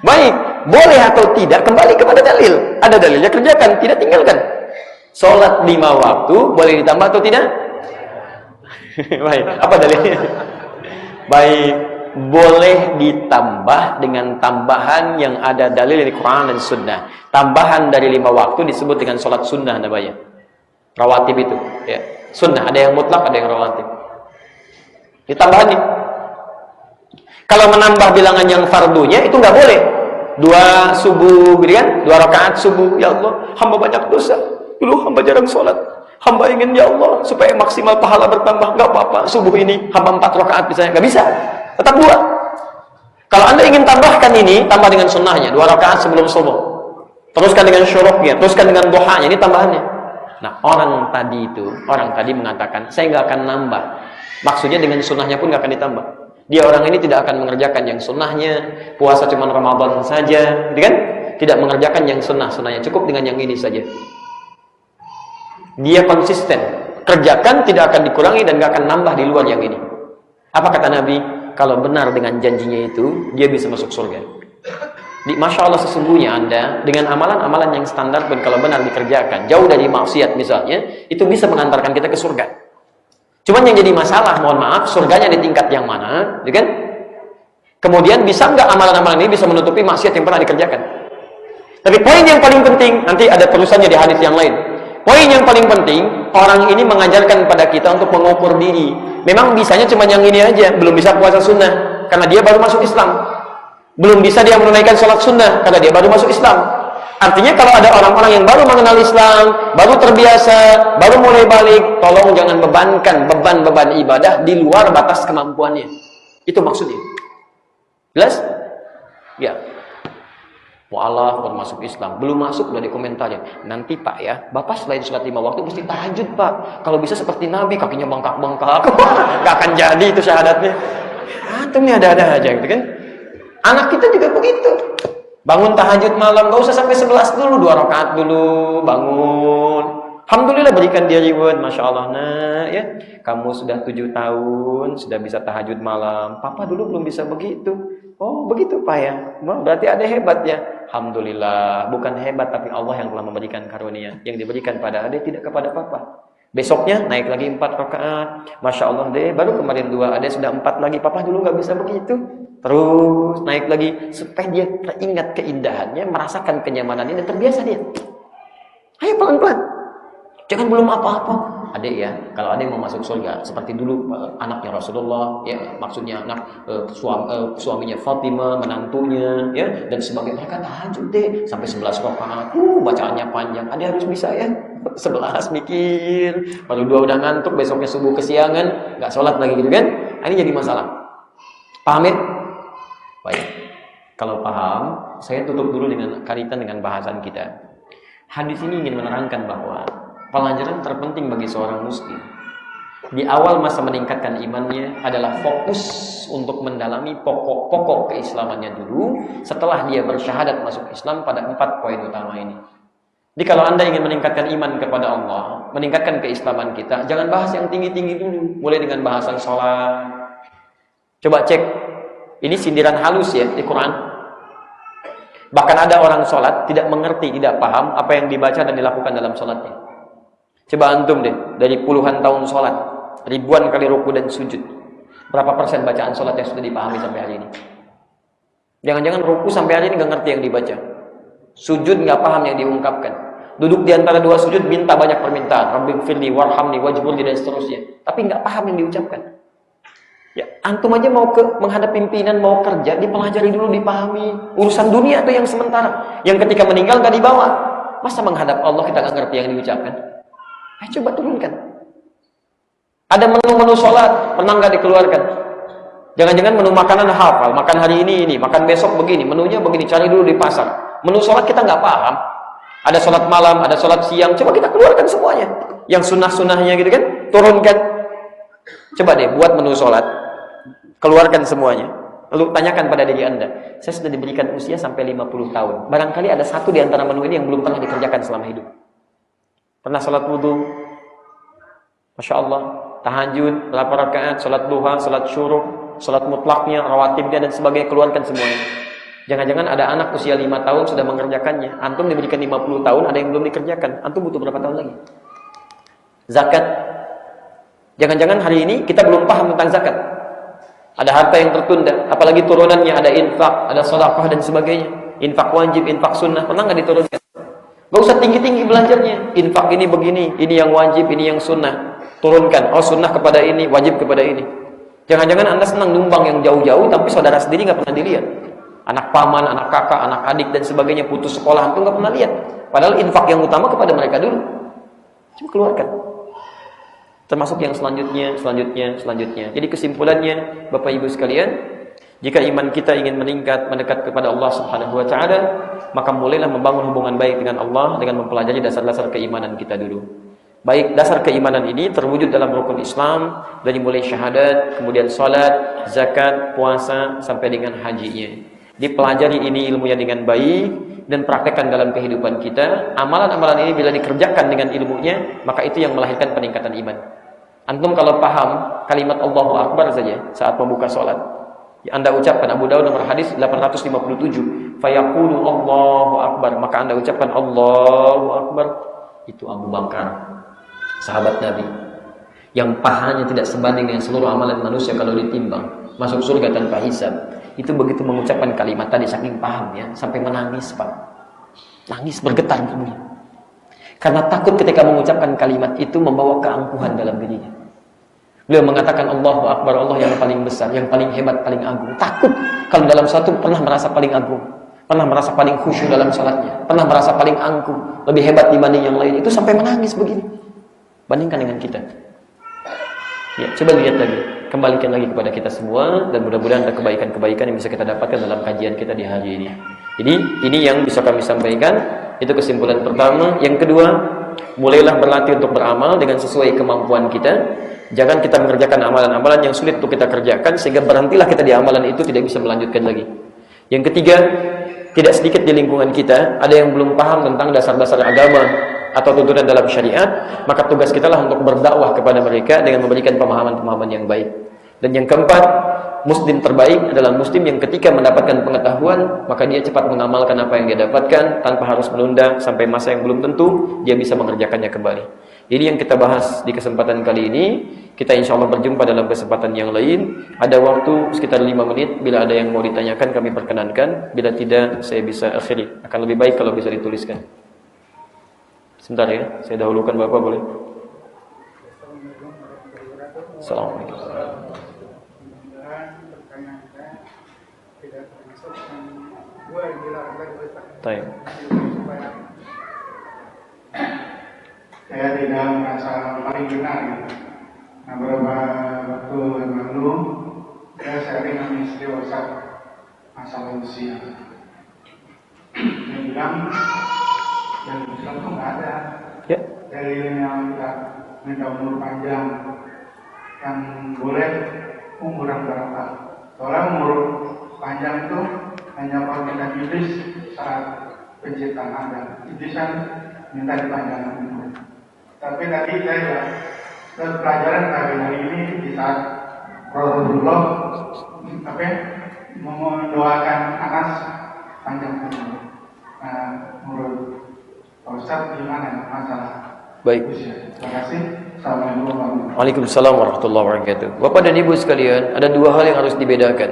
Baik, boleh atau tidak kembali kepada dalil. Ada dalilnya kerjakan, tidak tinggalkan. Sholat 5 waktu boleh ditambah atau tidak? Baik, apa dalilnya? Baik, boleh ditambah dengan tambahan yang ada dalil dari Quran dan Sunnah. Tambahan dari 5 waktu disebut dengan sholat sunnah namanya. Rawatib itu, ya. Sunnah, ada yang mutlak, ada yang rawatib. Ditambahan nih. Kalau menambah bilangan yang fardunya itu nggak boleh. 2 subuh, gitu kan? 2 rakaat subuh. Ya Allah, hamba banyak dosa. Dulu hamba jarang sholat. Hamba ingin ya Allah supaya maksimal pahala bertambah. Nggak apa-apa. Subuh ini hamba 4 rakaat misalnya, nggak bisa. Tetap 2. Kalau Anda ingin tambahkan ini, tambah dengan sunnahnya 2 rakaat sebelum subuh. Teruskan dengan syuruknya, teruskan dengan duhanya. Ini tambahannya. Nah, orang tadi mengatakan, saya nggak akan nambah. Maksudnya dengan sunnahnya pun nggak akan ditambah. Dia orang ini tidak akan mengerjakan yang sunnahnya, puasa cuma Ramadan saja, gitu kan? Tidak mengerjakan yang sunnahnya, cukup dengan yang ini saja. Dia konsisten, kerjakan tidak akan dikurangi dan nggak akan nambah di luar yang ini. Apa kata Nabi? Kalau benar dengan janjinya itu, dia bisa masuk surga. Masya Allah, sesungguhnya Anda dengan amalan-amalan yang standar pun kalau benar dikerjakan, jauh dari maksiat misalnya, itu bisa mengantarkan kita ke surga. Cuman yang jadi masalah, mohon maaf, surganya di tingkat yang mana, ya kan? Kemudian bisa nggak amalan-amalan ini bisa menutupi maksiat yang pernah dikerjakan? Tapi poin yang paling penting, nanti ada terusannya di hadis yang lain. Poin yang paling penting, orang ini mengajarkan pada kita untuk mengukur diri. Memang bisanya cuma yang ini aja, belum bisa puasa sunnah, karena dia baru masuk Islam. Belum bisa dia menunaikan sholat sunnah, karena dia baru masuk Islam. Artinya kalau ada orang-orang yang baru mengenal Islam, baru terbiasa, baru mulai balik, tolong jangan bebankan beban-beban ibadah di luar batas kemampuannya. Itu maksudnya. Jelas? Ya. Mu'alaf baru masuk Islam. Belum masuk udah di komentarnya. Nanti Pak ya, Bapak selain sholat 5 waktu mesti tahajud Pak. Kalau bisa seperti Nabi, kakinya bengkak-bengkak. Gak akan jadi itu syahadatnya. Antum nih ada-ada aja gitu kan. Anak kita juga begitu. Bangun tahajud malam, gak usah sampai 11 dulu, 2 rakaat dulu, bangun. Alhamdulillah berikan dia reward, Masya Allah. Nah ya, kamu sudah 7 tahun, sudah bisa tahajud malam. Papa dulu belum bisa begitu. Oh begitu Pak ya, berarti ada hebat ya. Alhamdulillah, bukan hebat tapi Allah yang telah memberikan karunia. Yang diberikan pada adik tidak kepada papa. Besoknya naik lagi 4 rakaat. Masya Allah deh, baru kemarin 2, ada sudah 4 lagi. Papa dulu gak bisa begitu. Terus naik lagi supaya dia teringat keindahannya, merasakan kenyamanannya dan terbiasa dia. Ayo pelan-pelan. Jangan belum apa-apa. Adik ya, kalau ada yang mau masuk surga seperti dulu anaknya Rasulullah, ya maksudnya anak suaminya Fatimah, menantunya, ya dan sebagainya, mereka tahajud deh sampai 11 rakaat. Bacaannya panjang. Ada harus bisa ya. 11 mikir, baru 2 udah ngantuk, besoknya subuh kesiangan, nggak sholat lagi gitu kan? Ini jadi masalah. Paham ya? Baik. Kalau paham, saya tutup dulu dengan kaitan dengan bahasan kita. Hadis ini ingin menerangkan bahwa pelajaran terpenting bagi seorang muslim di awal masa meningkatkan imannya adalah fokus untuk mendalami pokok-pokok keislamannya dulu setelah dia bersyahadat masuk Islam pada 4 poin utama ini. Jadi kalau Anda ingin meningkatkan iman kepada Allah, meningkatkan keislaman kita, jangan bahas yang tinggi-tinggi dulu. Mulai dengan bahasan sholat. Coba cek, ini sindiran halus ya di Quran. Bahkan ada orang sholat tidak mengerti, tidak paham apa yang dibaca dan dilakukan dalam sholatnya. Coba antum deh, dari puluhan tahun sholat, ribuan kali ruku dan sujud, berapa persen bacaan sholat yang sudah dipahami sampai hari ini? Jangan-jangan ruku sampai hari ini nggak ngerti yang dibaca, sujud nggak paham yang diungkapkan. Duduk di antara 2 sujud minta banyak permintaan, Rabbighfirli warhamni wajburli dan seterusnya, tapi nggak paham yang diucapkan. Ya, antum aja mau menghadap pimpinan, mau kerja, dipelajari dulu, dipahami. Urusan dunia itu yang sementara, yang ketika meninggal nggak dibawa. Masa menghadap Allah kita nggak ngerti yang diucapkan? Ayo coba turunkan. Ada menu-menu sholat, pernah nggak dikeluarkan? Jangan-jangan menu makanan hafal, makan hari ini, makan besok begini, menunya begini, cari dulu di pasar. Menu sholat kita nggak paham. Ada sholat malam, ada sholat siang, coba kita keluarkan semuanya. Yang sunnah-sunnahnya gitu kan, turunkan. Coba deh buat menu sholat, keluarkan semuanya. Lalu tanyakan pada diri Anda, saya sudah diberikan usia sampai 50 tahun. Barangkali ada satu di antara menu ini yang belum pernah dikerjakan selama hidup. Pernah sholat wudhu, Masya Allah, tahajud, 8 rakaat, sholat duha, sholat syuruk, sholat mutlaknya, rawatibnya dan sebagainya, keluarkan semuanya. Jangan-jangan ada anak usia 5 tahun sudah mengerjakannya. Antum diberikan 50 tahun, ada yang belum dikerjakan. Antum butuh berapa tahun lagi? Zakat. Jangan-jangan hari ini kita belum paham tentang zakat. Ada harta yang tertunda, apalagi turunannya, ada infak, ada sedekah dan sebagainya. Infak wajib, infak sunnah, pernah nggak diturunkan? Gak usah tinggi-tinggi belajarnya. Infak ini begini, ini yang wajib, ini yang sunnah. Turunkan, oh sunnah kepada ini, wajib kepada ini. Jangan-jangan Anda senang numbang yang jauh-jauh, tapi saudara sendiri nggak pernah dilihat. Anak paman, anak kakak, anak adik dan sebagainya putus sekolah, itu nggak pernah lihat. Padahal infak yang utama kepada mereka dulu. Coba keluarkan. Termasuk yang selanjutnya. Jadi kesimpulannya, Bapak Ibu sekalian, jika iman kita ingin meningkat, mendekat kepada Allah Subhanahu wa taala, maka mulailah membangun hubungan baik dengan Allah dengan mempelajari dasar-dasar keimanan kita dulu. Baik dasar keimanan ini terwujud dalam rukun Islam, dari mulai syahadat, kemudian salat, zakat, puasa sampai dengan hajinya. Dipelajari ini ilmunya dengan baik dan praktekkan dalam kehidupan kita. Amalan-amalan ini bila dikerjakan dengan ilmunya, maka itu yang melahirkan peningkatan iman. Antum kalau paham kalimat Allahu Akbar saja saat membuka sholat, Anda ucapkan, Abu Dawud nomor hadis 857, fayaqulu Allahu Akbar, maka Anda ucapkan Allahu Akbar. Itu Abu Bakar, sahabat Nabi, yang pahanya tidak sebanding dengan seluruh amalan manusia kalau ditimbang, masuk surga tanpa hisab. Itu begitu mengucapkan kalimat tadi saking pahamnya sampai menangis, Pak. Nangis bergetar tubuhnya. Karena takut ketika mengucapkan kalimat itu membawa keangkuhan dalam dirinya. Beliau mengatakan Allahu Akbar, Allah yang paling besar, yang paling hebat, paling agung. Takut kalau dalam satu pernah merasa paling agung, pernah merasa paling khusyuk dalam salatnya, pernah merasa paling angkuh, lebih hebat dibanding yang lain. Itu sampai menangis begini. Bandingkan dengan kita. Ya, coba lihat lagi, kembalikan lagi kepada kita semua, dan mudah-mudahan ada kebaikan-kebaikan yang bisa kita dapatkan dalam kajian kita di hari ini. Jadi ini yang bisa kami sampaikan, itu kesimpulan pertama. Yang kedua, mulailah berlatih untuk beramal dengan sesuai kemampuan kita. Jangan kita mengerjakan amalan-amalan yang sulit untuk kita kerjakan sehingga berhentilah kita di amalan itu, tidak bisa melanjutkan lagi. Yang ketiga, tidak sedikit di lingkungan kita ada yang belum paham tentang dasar-dasar agama atau tuntunan dalam syariat, maka tugas kita lah untuk berdakwah kepada mereka dengan memberikan pemahaman-pemahaman yang baik. Dan yang keempat, muslim terbaik adalah muslim yang ketika mendapatkan pengetahuan, maka dia cepat mengamalkan apa yang dia dapatkan tanpa harus menunda sampai masa yang belum tentu dia bisa mengerjakannya kembali. Ini yang kita bahas di kesempatan kali ini. Kita insya Allah berjumpa dalam kesempatan yang lain. Ada waktu sekitar 5 menit. Bila ada yang mau ditanyakan kami perkenankan. Bila tidak saya bisa akhiri. Akan lebih baik kalau bisa dituliskan. Sebentar ya, saya dahulukan Bapak boleh? Assalamualaikum. Baik. Saya tidak merasa paling benar. Nah, beberapa waktu yang lalu saya sharing dengan istri WhatsApp masalah usia. Dia bilang yang Islam itu nggak ada. Ya. Dari yang minta umur panjang, yang boleh umur yang berapa? Soalnya umur panjang itu hanya permintaan iblis saat penciptaan Adam. Iblis kan minta dipanjangkan umur. Tapi tadi saya pelajaran hari ini di saat Rasulullah mendoakan Anas panjang umur. Nah, menurut Pak Ustaz gimana masalah? Baik. Terima kasih. Assalamualaikum warahmatullahi wabarakatuh. Waalaikumsalam warahmatullahi wabarakatuh. Bapak dan Ibu sekalian, ada dua hal yang harus dibedakan.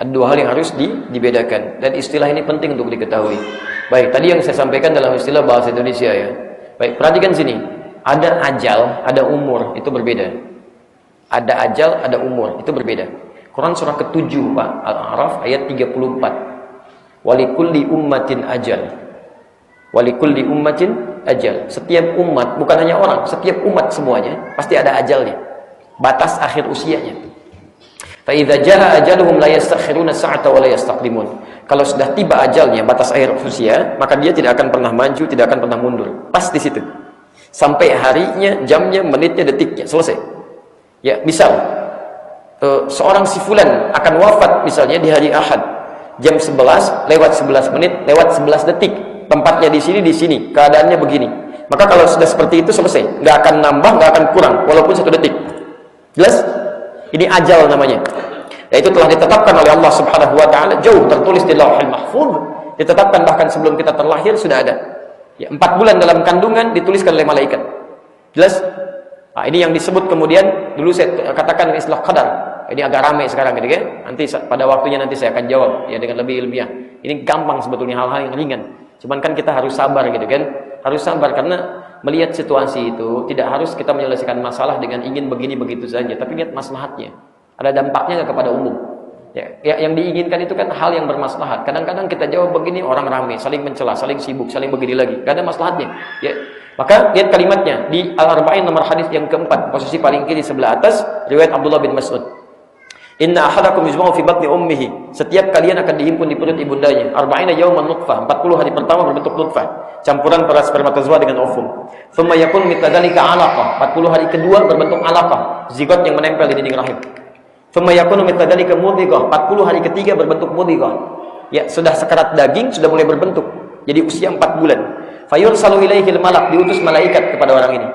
Ada dua hal yang harus dibedakan. Dan istilah ini penting untuk diketahui. Baik, tadi yang saya sampaikan dalam istilah bahasa Indonesia ya. Baik, perhatikan sini. Ada ajal, ada umur, itu berbeda. Ada ajal, ada umur, itu berbeda. Quran surah ke-7 Pak, Al-A'raf ayat 34. Walikulli ummatin ajal. Walikulli ummatin ajal. Setiap umat, bukan hanya orang, setiap umat semuanya pasti ada ajalnya. Batas akhir usianya. Fa idza jaa ajaluhum la yastakhiruna sa'ata wa la yastaqdimun. Kalau sudah tiba ajalnya, batas akhir usia, maka dia tidak akan pernah maju, tidak akan pernah mundur. Pas di situ. Sampai harinya, jamnya, menitnya, detiknya, selesai. Ya, misal seorang si fulan akan wafat misalnya di hari Ahad, jam 11 lewat 11 menit lewat 11 detik. Tempatnya di sini, keadaannya begini. Maka kalau sudah seperti itu selesai, nggak akan nambah, nggak akan kurang, walaupun 1 detik. Jelas? Ini ajal namanya. Dan itu telah ditetapkan oleh Allah Subhanahu Wa Taala, jauh tertulis di Lauhul Mahfuz. Ditetapkan bahkan sebelum kita terlahir sudah ada. Ya, 4 bulan dalam kandungan dituliskan oleh malaikat. Jelas? Nah, ini yang disebut kemudian dulu saya katakan istilah qadar. Ini agak ramai sekarang gitu kan. Nanti pada waktunya nanti saya akan jawab ya dengan lebih ilmiah. Ini gampang sebetulnya, hal-hal yang ringan. Cuman kan kita harus sabar gitu kan. Harus sabar karena melihat situasi itu tidak harus kita menyelesaikan masalah dengan ingin begini begitu saja, tapi lihat maslahatnya. Ada dampaknya kepada umum. Ya, yang diinginkan itu kan hal yang bermaslahat. Kadang-kadang kita jawab begini, orang ramai, saling mencela, saling sibuk, saling begini lagi. Gak ada maslahatnya. Ya. Maka lihat kalimatnya di Al-Arba'in nomor hadis yang keempat, posisi paling kiri sebelah atas, riwayat Abdullah bin Mas'ud. Inna ahadakum yujma'u fi batni ummihi. Setiap kalian akan dihimpun di perut ibundanya. Arba'ina yawman nutfah. 40 hari pertama berbentuk nutfah, campuran para spermatozoa dengan ovum. Tsumma yakun mithla dzalika 'alaqah. 40 hari kedua berbentuk 'alaqah, zigot yang menempel di dinding rahim. Tsumma yakunu mithla dzalika mudghah. 40 hari ketiga berbentuk mudghah. Ya, sudah sekarat daging, sudah mulai berbentuk. Jadi usia 4 bulan. Fayursalu ilaihil malak, diutus malaikat kepada orang ini.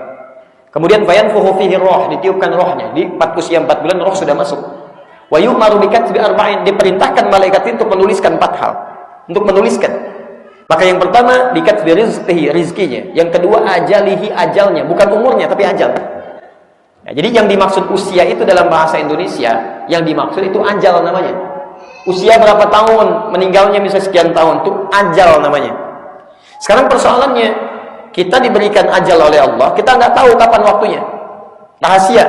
Kemudian fayanfukhu fihi roh, ditiupkan rohnya. Di usia 4 bulan roh sudah masuk. Wa yu'maru bikatbi arba'in, diperintahkan malaikat itu untuk menuliskan 4 hal. Untuk menuliskan. Maka yang pertama bikatbi rizqihi, rizkinya. Yang kedua ajalihi, ajalnya, bukan umurnya tapi ajal. Nah, jadi yang dimaksud usia itu dalam bahasa Indonesia, yang dimaksud itu ajal namanya. Usia berapa tahun, meninggalnya misalnya sekian tahun, itu ajal namanya. Sekarang persoalannya, kita diberikan ajal oleh Allah, kita nggak tahu kapan waktunya. Rahasia.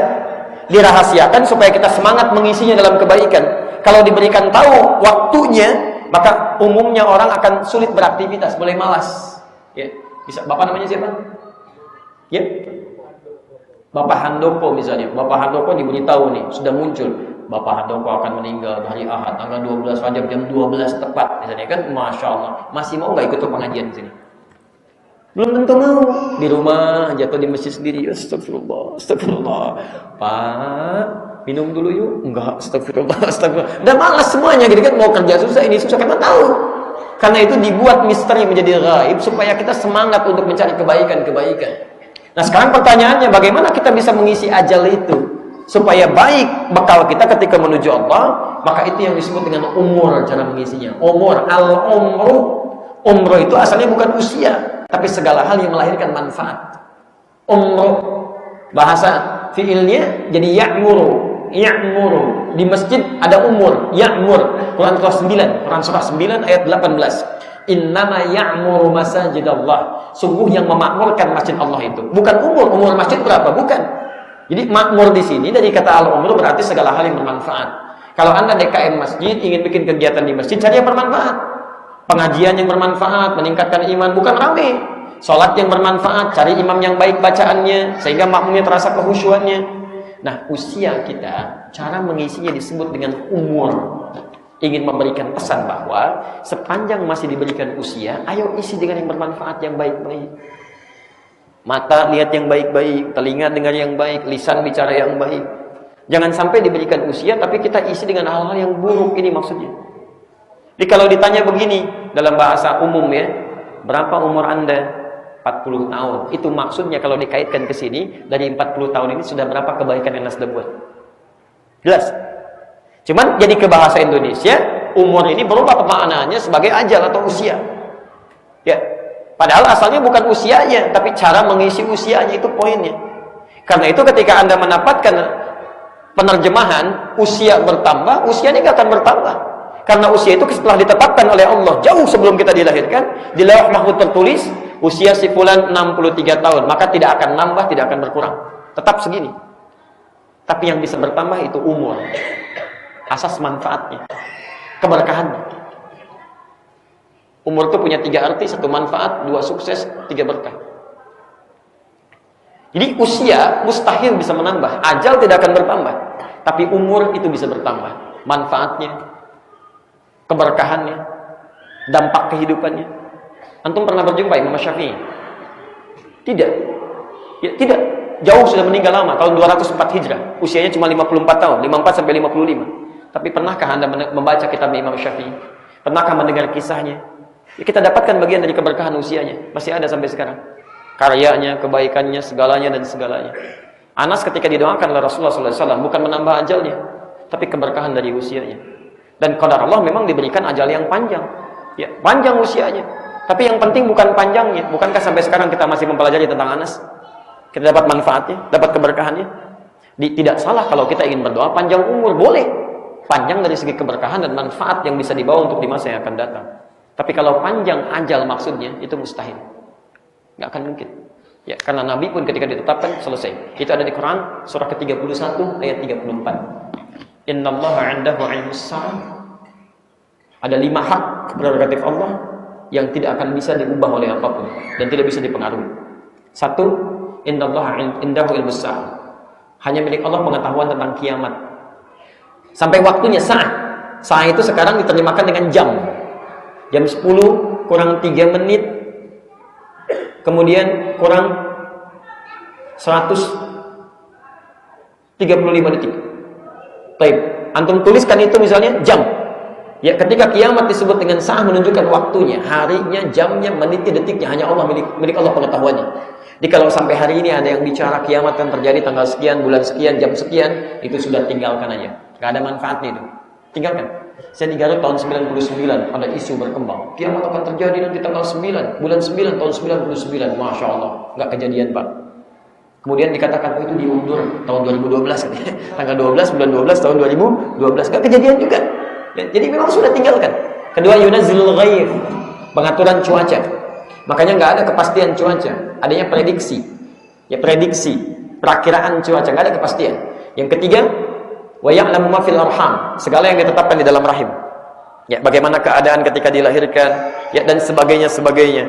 Dirahasiakan supaya kita semangat mengisinya dalam kebaikan. Kalau diberikan tahu waktunya, maka umumnya orang akan sulit beraktivitas, mulai malas. Ya, bisa. Bapak namanya siapa? Ya, Bapak Handoko misalnya. Bapak Handoko diberitahu nih, sudah muncul. Bapak Handoko akan meninggal hari Ahad, tanggal 12 Rajab jam 12 tepat, misalnya kan, masya Allah. Masih mau nggak ikut ke pengajian sini? Belum tentu mau. Di rumah aja atau di masjid sendiri. Astagfirullah, astagfirullah. Pak, minum dulu yuk. Enggak, astagfirullah, astagfirullah. Udah malas semuanya gitu kan, mau kerja susah, ini susah, kita tahu. Karena itu dibuat misteri menjadi gaib supaya kita semangat untuk mencari kebaikan-kebaikan. Nah, sekarang pertanyaannya, bagaimana kita bisa mengisi ajal itu supaya baik bekal kita ketika menuju Allah? Maka itu yang disebut dengan umur, cara mengisinya. Umur, al-umru. Umru itu asalnya bukan usia, tapi segala hal yang melahirkan manfaat. Umru, bahasa fiilnya jadi ya'muru. Ya'muru. Di masjid ada umur, ya'mur. Quran surah 9, Quran surah 9 ayat 18. Innama ya'muru masajidallah. Sungguh yang memakmurkan masjid Allah itu bukan umur. Umur masjid berapa? Bukan. Jadi makmur di sini dari kata al-umur berarti segala hal yang bermanfaat. Kalau Anda DKM masjid, ingin bikin kegiatan di masjid, cari yang bermanfaat. Pengajian yang bermanfaat, meningkatkan iman, bukan rame. Sholat yang bermanfaat, cari imam yang baik bacaannya, sehingga makmumnya terasa kehusyuannya. Nah, usia kita, cara mengisinya disebut dengan umur. Ingin memberikan pesan bahwa sepanjang masih diberikan usia, ayo isi dengan yang bermanfaat, yang baik-baik. Mata lihat yang baik-baik, telinga dengar yang baik, lisan bicara yang baik. Jangan sampai diberikan usia tapi kita isi dengan hal-hal yang buruk, ini maksudnya. Jadi kalau ditanya begini dalam bahasa umum ya, berapa umur Anda? 40 tahun. Itu maksudnya kalau dikaitkan ke sini, dari 40 tahun ini sudah berapa kebaikan yang Anda sudah buat? Jelas? Cuman jadi ke bahasa Indonesia, umur ini berubah pemaknaannya sebagai ajal atau usia. Ya. Padahal asalnya bukan usianya, tapi cara mengisi usianya itu poinnya. Karena itu ketika Anda mendapatkan penerjemahan usia bertambah, usianya nggak akan bertambah. Karena usia itu setelah ditetapkan oleh Allah jauh sebelum kita dilahirkan, di Lauh Mahfuz tertulis usia si fulan 63 tahun, maka tidak akan nambah, tidak akan berkurang. Tetap segini. Tapi yang bisa bertambah itu umur. Asas manfaatnya, keberkahannya. Umur itu punya 3 arti, 1 manfaat, 2 sukses, 3 berkah. Jadi usia mustahil bisa menambah, ajal tidak akan bertambah, tapi umur itu bisa bertambah. Manfaatnya, keberkahannya, dampak kehidupannya. Antum pernah berjumpa Imam Syafi'i? Tidak. Ya, tidak. Jauh sudah meninggal lama, tahun 204 Hijrah. Usianya cuma 54 tahun, 54 sampai 55. Tapi pernahkah Anda membaca kitab Imam Syafi'i? Pernahkah mendengar kisahnya? Ya, kita dapatkan bagian dari keberkahan usianya. Masih ada sampai sekarang. Karyanya, kebaikannya, segalanya dan segalanya. Anas ketika didoakan oleh Rasulullah SAW bukan menambah ajalnya, tapi keberkahan dari usianya. Dan qadar Allah memang diberikan ajal yang panjang. Ya, panjang usianya. Tapi yang penting bukan panjangnya. Bukankah sampai sekarang kita masih mempelajari tentang Anas? Kita dapat manfaatnya, dapat keberkahannya. Tidak salah kalau kita ingin berdoa panjang umur, boleh. Panjang dari segi keberkahan dan manfaat yang bisa dibawa untuk di masa yang akan datang. Tapi kalau panjang ajal maksudnya, itu mustahil. Nggak akan mungkin. Ya, karena Nabi pun ketika ditetapkan, selesai. Itu ada di Quran, surah ke-31, ayat 34. Innallaha 'indahu 'ilmus sa'ah. Ada 5 hak prerogatif Allah yang tidak akan bisa diubah oleh apapun dan tidak bisa dipengaruhi. 1, innallaha 'indahu 'ilmus sa'ah. Hanya milik Allah pengetahuan tentang kiamat. Sampai waktunya sa'ah. Sa'ah itu sekarang diterjemahkan dengan jam. Jam 10 kurang 3 menit, kemudian kurang 135 detik. Baik, antum tuliskan itu misalnya jam. Ya, ketika kiamat disebut dengan sa'ah menunjukkan waktunya, harinya, jamnya, menitnya, detiknya, hanya Allah milik Allah pengetahuannya. Jadi kalau sampai hari ini ada yang bicara kiamat akan terjadi tanggal sekian, bulan sekian, jam sekian, itu sudah tinggalkan aja. Gak ada manfaatnya itu. Tinggalkan. Saya di Garut tahun 99 ada isu berkembang. Kiamat akan terjadi nanti tanggal 9, bulan 9 tahun 99. Masya Allah, nggak kejadian Pak. Kemudian dikatakan itu diundur tahun 2012 katanya. Tanggal 12 bulan 12 tahun 2012 nggak kejadian juga. Ya, jadi memang sudah tinggalkan. Kedua, yunazzilul ghaib, pengaturan cuaca. Makanya nggak ada kepastian cuaca, adanya prediksi. Ya, prediksi, perakiraan cuaca, nggak ada kepastian. Yang ketiga, wa ya'lamu ma fil arham, segala yang ditetapkan di dalam rahim. Ya, bagaimana keadaan ketika dilahirkan, ya, dan sebagainya,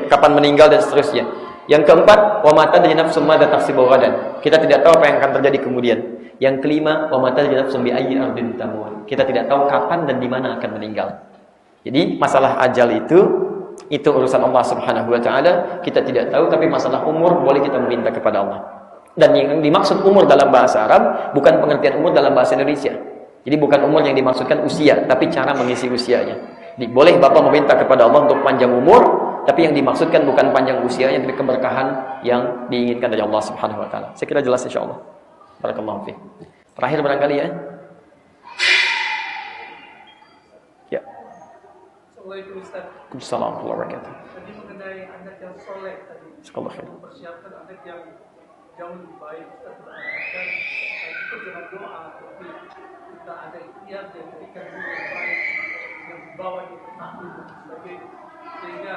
kapan meninggal dan seterusnya. Yang keempat, wa ma tadri nafsum madza taksibu ghadan. Kita tidak tahu apa yang akan terjadi kemudian. Yang kelima, wa ma tadri nafsum bi ayyi ardin tamut. Kita tidak tahu kapan dan di mana akan meninggal. Jadi masalah ajal itu urusan Allah Subhanahu wa taala, kita tidak tahu, tapi masalah umur boleh kita meminta kepada Allah. Dan yang dimaksud umur dalam bahasa Arab bukan pengertian umur dalam bahasa Indonesia. Jadi bukan umur yang dimaksudkan usia, tapi cara mengisi usianya. Jadi, boleh Bapak meminta kepada Allah untuk panjang umur, tapi yang dimaksudkan bukan panjang usianya, tapi keberkahan yang diinginkan dari Allah Subhanahu wa taala. Saya kira jelas insyaallah. Barakallahu fiik. Terakhir barangkali ya. Ya. Assalamualaikum Ustaz. Assalamualaikum warahmatullahi wabarakatuh. Tadi mengenai anak yang soleh tadi. Sekolah khair. Mempersiapkan anak yang jauh lebih baik. Ustaz mengatakan itu dengan doa, tapi kita ada ikhtiar dan berikan guru yang baik yang dibawa di taklim dan sebagainya, sehingga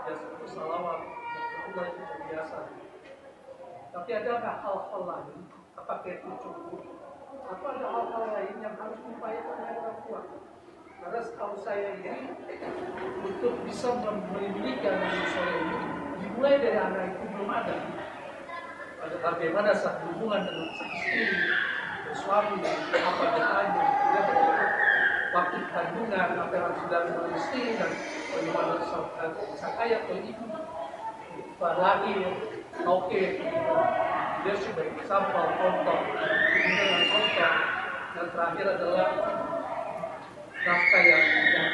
jasa salawat Allah itu biasa. Tapi adakah hal-hal lain? Apakah itu cukup? Atau ada hal-hal lain yang harus diupayakan oleh orang tua? Karena setahu saya ini untuk bisa memiliki anak soleh ini dimulai dari anak itu belum ada. Bagaimana saat hubungan dengan istri, suami, apa detanya, juga waktu kandungan, apa yang harus dilakukan oleh istri dan bagaimana sang ayah atau ibu lahir, Oke, dia sebagai sampel contoh, dengan contoh, dan terakhir adalah nafkah yang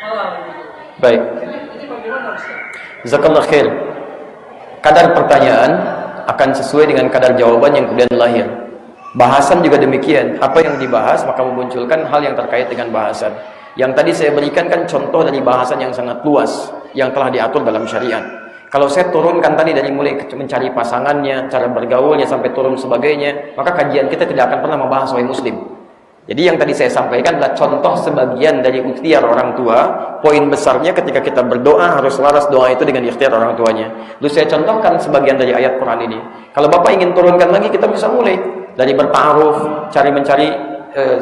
halal gitu. Baik. Ini bagaimana Ustaz? Jazakallah khair. Kadar pertanyaan akan sesuai dengan kadar jawaban yang kemudian lahir. Bahasan juga demikian. Apa yang dibahas maka memunculkan hal yang terkait dengan bahasan. Yang tadi saya berikan kan contoh dari bahasan yang sangat luas yang telah diatur dalam syariat. Kalau saya turunkan tadi dari mulai mencari pasangannya, cara bergaulnya sampai turun sebagainya, maka kajian kita tidak akan pernah membahas soal muslim. Jadi yang tadi saya sampaikan adalah contoh sebagian dari ikhtiar orang tua. Poin besarnya ketika kita berdoa harus selaras doa itu dengan ikhtiar orang tuanya. Lalu saya contohkan sebagian dari ayat Quran ini. Kalau Bapak ingin turunkan lagi, kita bisa mulai dari berta'aruf, mencari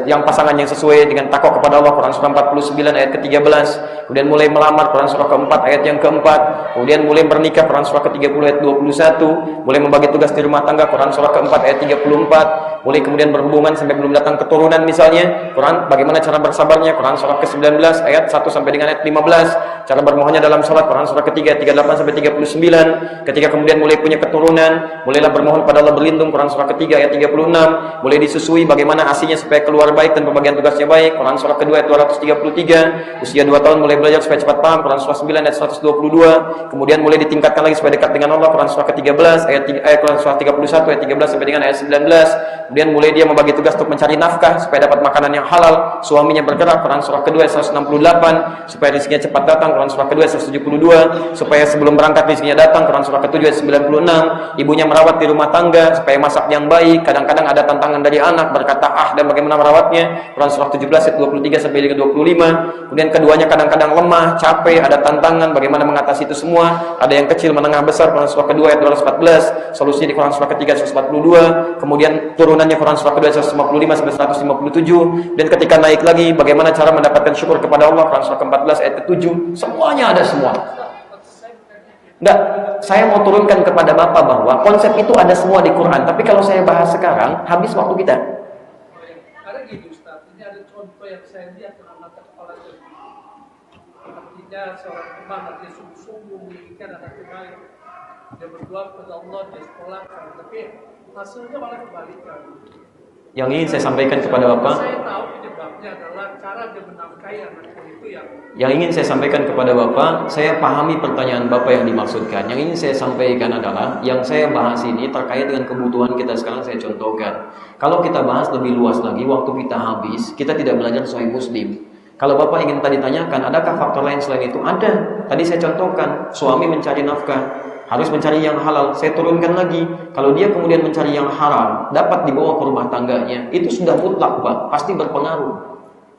yang pasangan yang sesuai dengan takwa kepada Allah, Quran surah 49 ayat ke-13. Kemudian mulai melamar, Quran surah ke-4 ayat yang ke-4. Kemudian mulai bernikah, Quran surah ke-30 ayat 21. Mulai membagi tugas di rumah tangga, Quran surah ke-4 ayat 34. Mulai kemudian berhubungan sampai belum datang keturunan misalnya, Quran bagaimana cara bersabarnya, Quran surah ke-19 ayat 1 sampai dengan ayat 15. Cara bermohonnya dalam salat, Quran surah ke-3 ayat 38 sampai 39. Ketika kemudian mulai punya keturunan, mulailah bermohon pada Allah berlindung, Quran surah ke-3 ayat 36. Mulai disusui bagaimana asinya supaya keluar baik dan pembagian tugasnya baik, Quran surah kedua ayat 233. Usia 2 tahun mulai belajar supaya cepat paham, Quran surah 9 ayat 122. Kemudian mulai ditingkatkan lagi supaya dekat dengan Allah, Quran surah ke-13 Quran surah 31 ayat 13 sampai dengan ayat 19. Kemudian mulai dia membagi tugas untuk mencari nafkah supaya dapat makanan yang halal, suaminya bergerak, Quran surah kedua ayat 168, supaya rezekinya cepat datang, Quran surah kedua ayat 172, supaya sebelum berangkat rezekinya datang, Quran surah ke-7 ayat 96. Ibunya merawat di rumah tangga supaya masak yang baik, kadang-kadang ada tantangan dari anak berkata dan bagaimana merawatnya, Quran surah 17 ayat 23 sampai dengan 25. Kemudian keduanya kadang-kadang lemah, capek, ada tantangan bagaimana mengatasi itu semua, ada yang kecil, menengah, besar, Quran surah kedua ayat 214. Solusinya di Quran surah ketiga 142. Kemudian turunannya Quran surah kedua 155 sampai 157. Dan ketika naik lagi bagaimana cara mendapatkan syukur kepada Allah, Quran surah ke-14 ayat ke-7. Semuanya ada semua. Enggak, saya mau turunkan kepada Bapak bahwa konsep itu ada semua di Quran. Tapi kalau saya bahas sekarang, habis waktu kita. Karena gini Ustaz, ini ada contoh yang saya lihat dengan mata kepala saya. Artinya seorang imam dia sungguh-sungguh menginginkan anaknya baik. Dia berdoa kepada Allah, dia sekolahkan, tapi hasilnya malah kebalikan. Yang ingin saya sampaikan kepada Bapak, saya tahu penyebabnya adalah cara dia menafkahi anaknya itu yang ingin saya sampaikan kepada Bapak, saya pahami pertanyaan Bapak yang dimaksudkan. Yang ingin saya sampaikan adalah, yang saya bahas ini terkait dengan kebutuhan kita sekarang saya contohkan. Kalau kita bahas lebih luas lagi, waktu kita habis, kita tidak belajar soal muslim. Kalau Bapak ingin tadi tanyakan, adakah faktor lain selain itu? Ada. Tadi saya contohkan, suami mencari nafkah, harus mencari yang halal. Saya turunkan lagi, kalau dia kemudian mencari yang haram, dapat dibawa ke rumah tangganya, itu sudah mutlak Pak, pasti berpengaruh.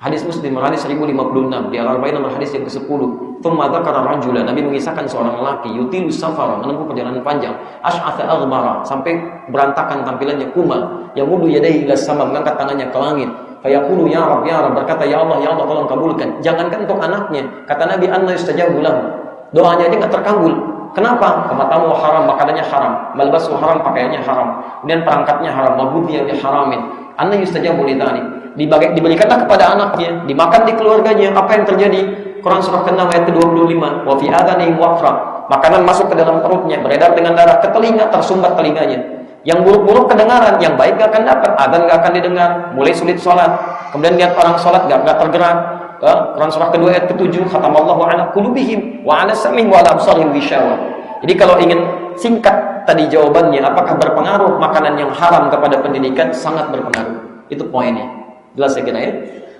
Hadis Muslim, hadis 1056, di Al-Arba'in nomor hadis yang ke-10. Tsumma dzakara rajulan, Nabi mengisahkan seorang lelaki yutilu safara, menempuh perjalanan panjang, asy'atha aghbara, sampai berantakan tampilannya, kumal, yamudu yadayhi ila sama, mengangkat tangannya ke langit. Fayaqulu ya Rabb, berkata ya Allah tolong kabulkan. Jangankan untuk anaknya, kata Nabi, anna yustajabu lahu. Doanya dia enggak terkabul. Kenapa? Matamu haram, makanannya haram, malbasu haram, pakaiannya haram, kemudian perangkatnya haram, mabudhiya bi haramin. Anna yustajabu li dzalik. Diberikanlah kepada anaknya, dimakan di keluarganya. Apa yang terjadi? Quran surah ke-6 ayat ke-25. Wa fi adhanihim waqra. Makanan masuk ke dalam perutnya, beredar dengan darah ke telinga, tersumbat telinganya. Yang buruk-buruk kedengaran, yang baik gak akan dapat, adzan gak akan didengar, mulai sulit sholat. Kemudian lihat orang sholat gak tergerak. Quran surah kedua ayat ke-7, khatamallahu ala qulubihim wa ala sam'ihim wa ala absarihim ghishawah. Jadi kalau ingin singkat tadi jawabannya, apakah berpengaruh makanan yang haram kepada pendidikan? Sangat berpengaruh. Itu poinnya. Jelas saya kira ya.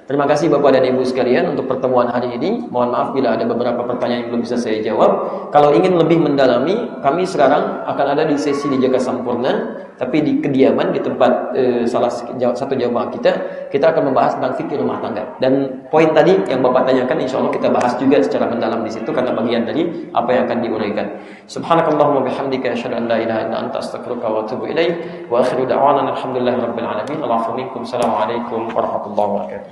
Terima kasih Bapak dan Ibu sekalian untuk pertemuan hari ini. Mohon maaf bila ada beberapa pertanyaan yang belum bisa saya jawab. Kalau ingin lebih mendalami, kami sekarang akan ada di sesi di Jaga Sampurna, tapi di kediaman di tempat salah satu jamaah kita akan membahas tentang fikih rumah tangga. Dan poin tadi yang Bapak tanyakan, insya Allah kita bahas juga secara mendalam di situ karena bagian dari apa yang akan diuraikan. Subhanakallahumma bihamdika asyhadu an la ilaha illa anta astaghfiruka wa atubu ilaik. Wa akhiru da'wana alhamdulillahirabbil alamin. Assalamualaikum warahmatullahi wabarakatuh.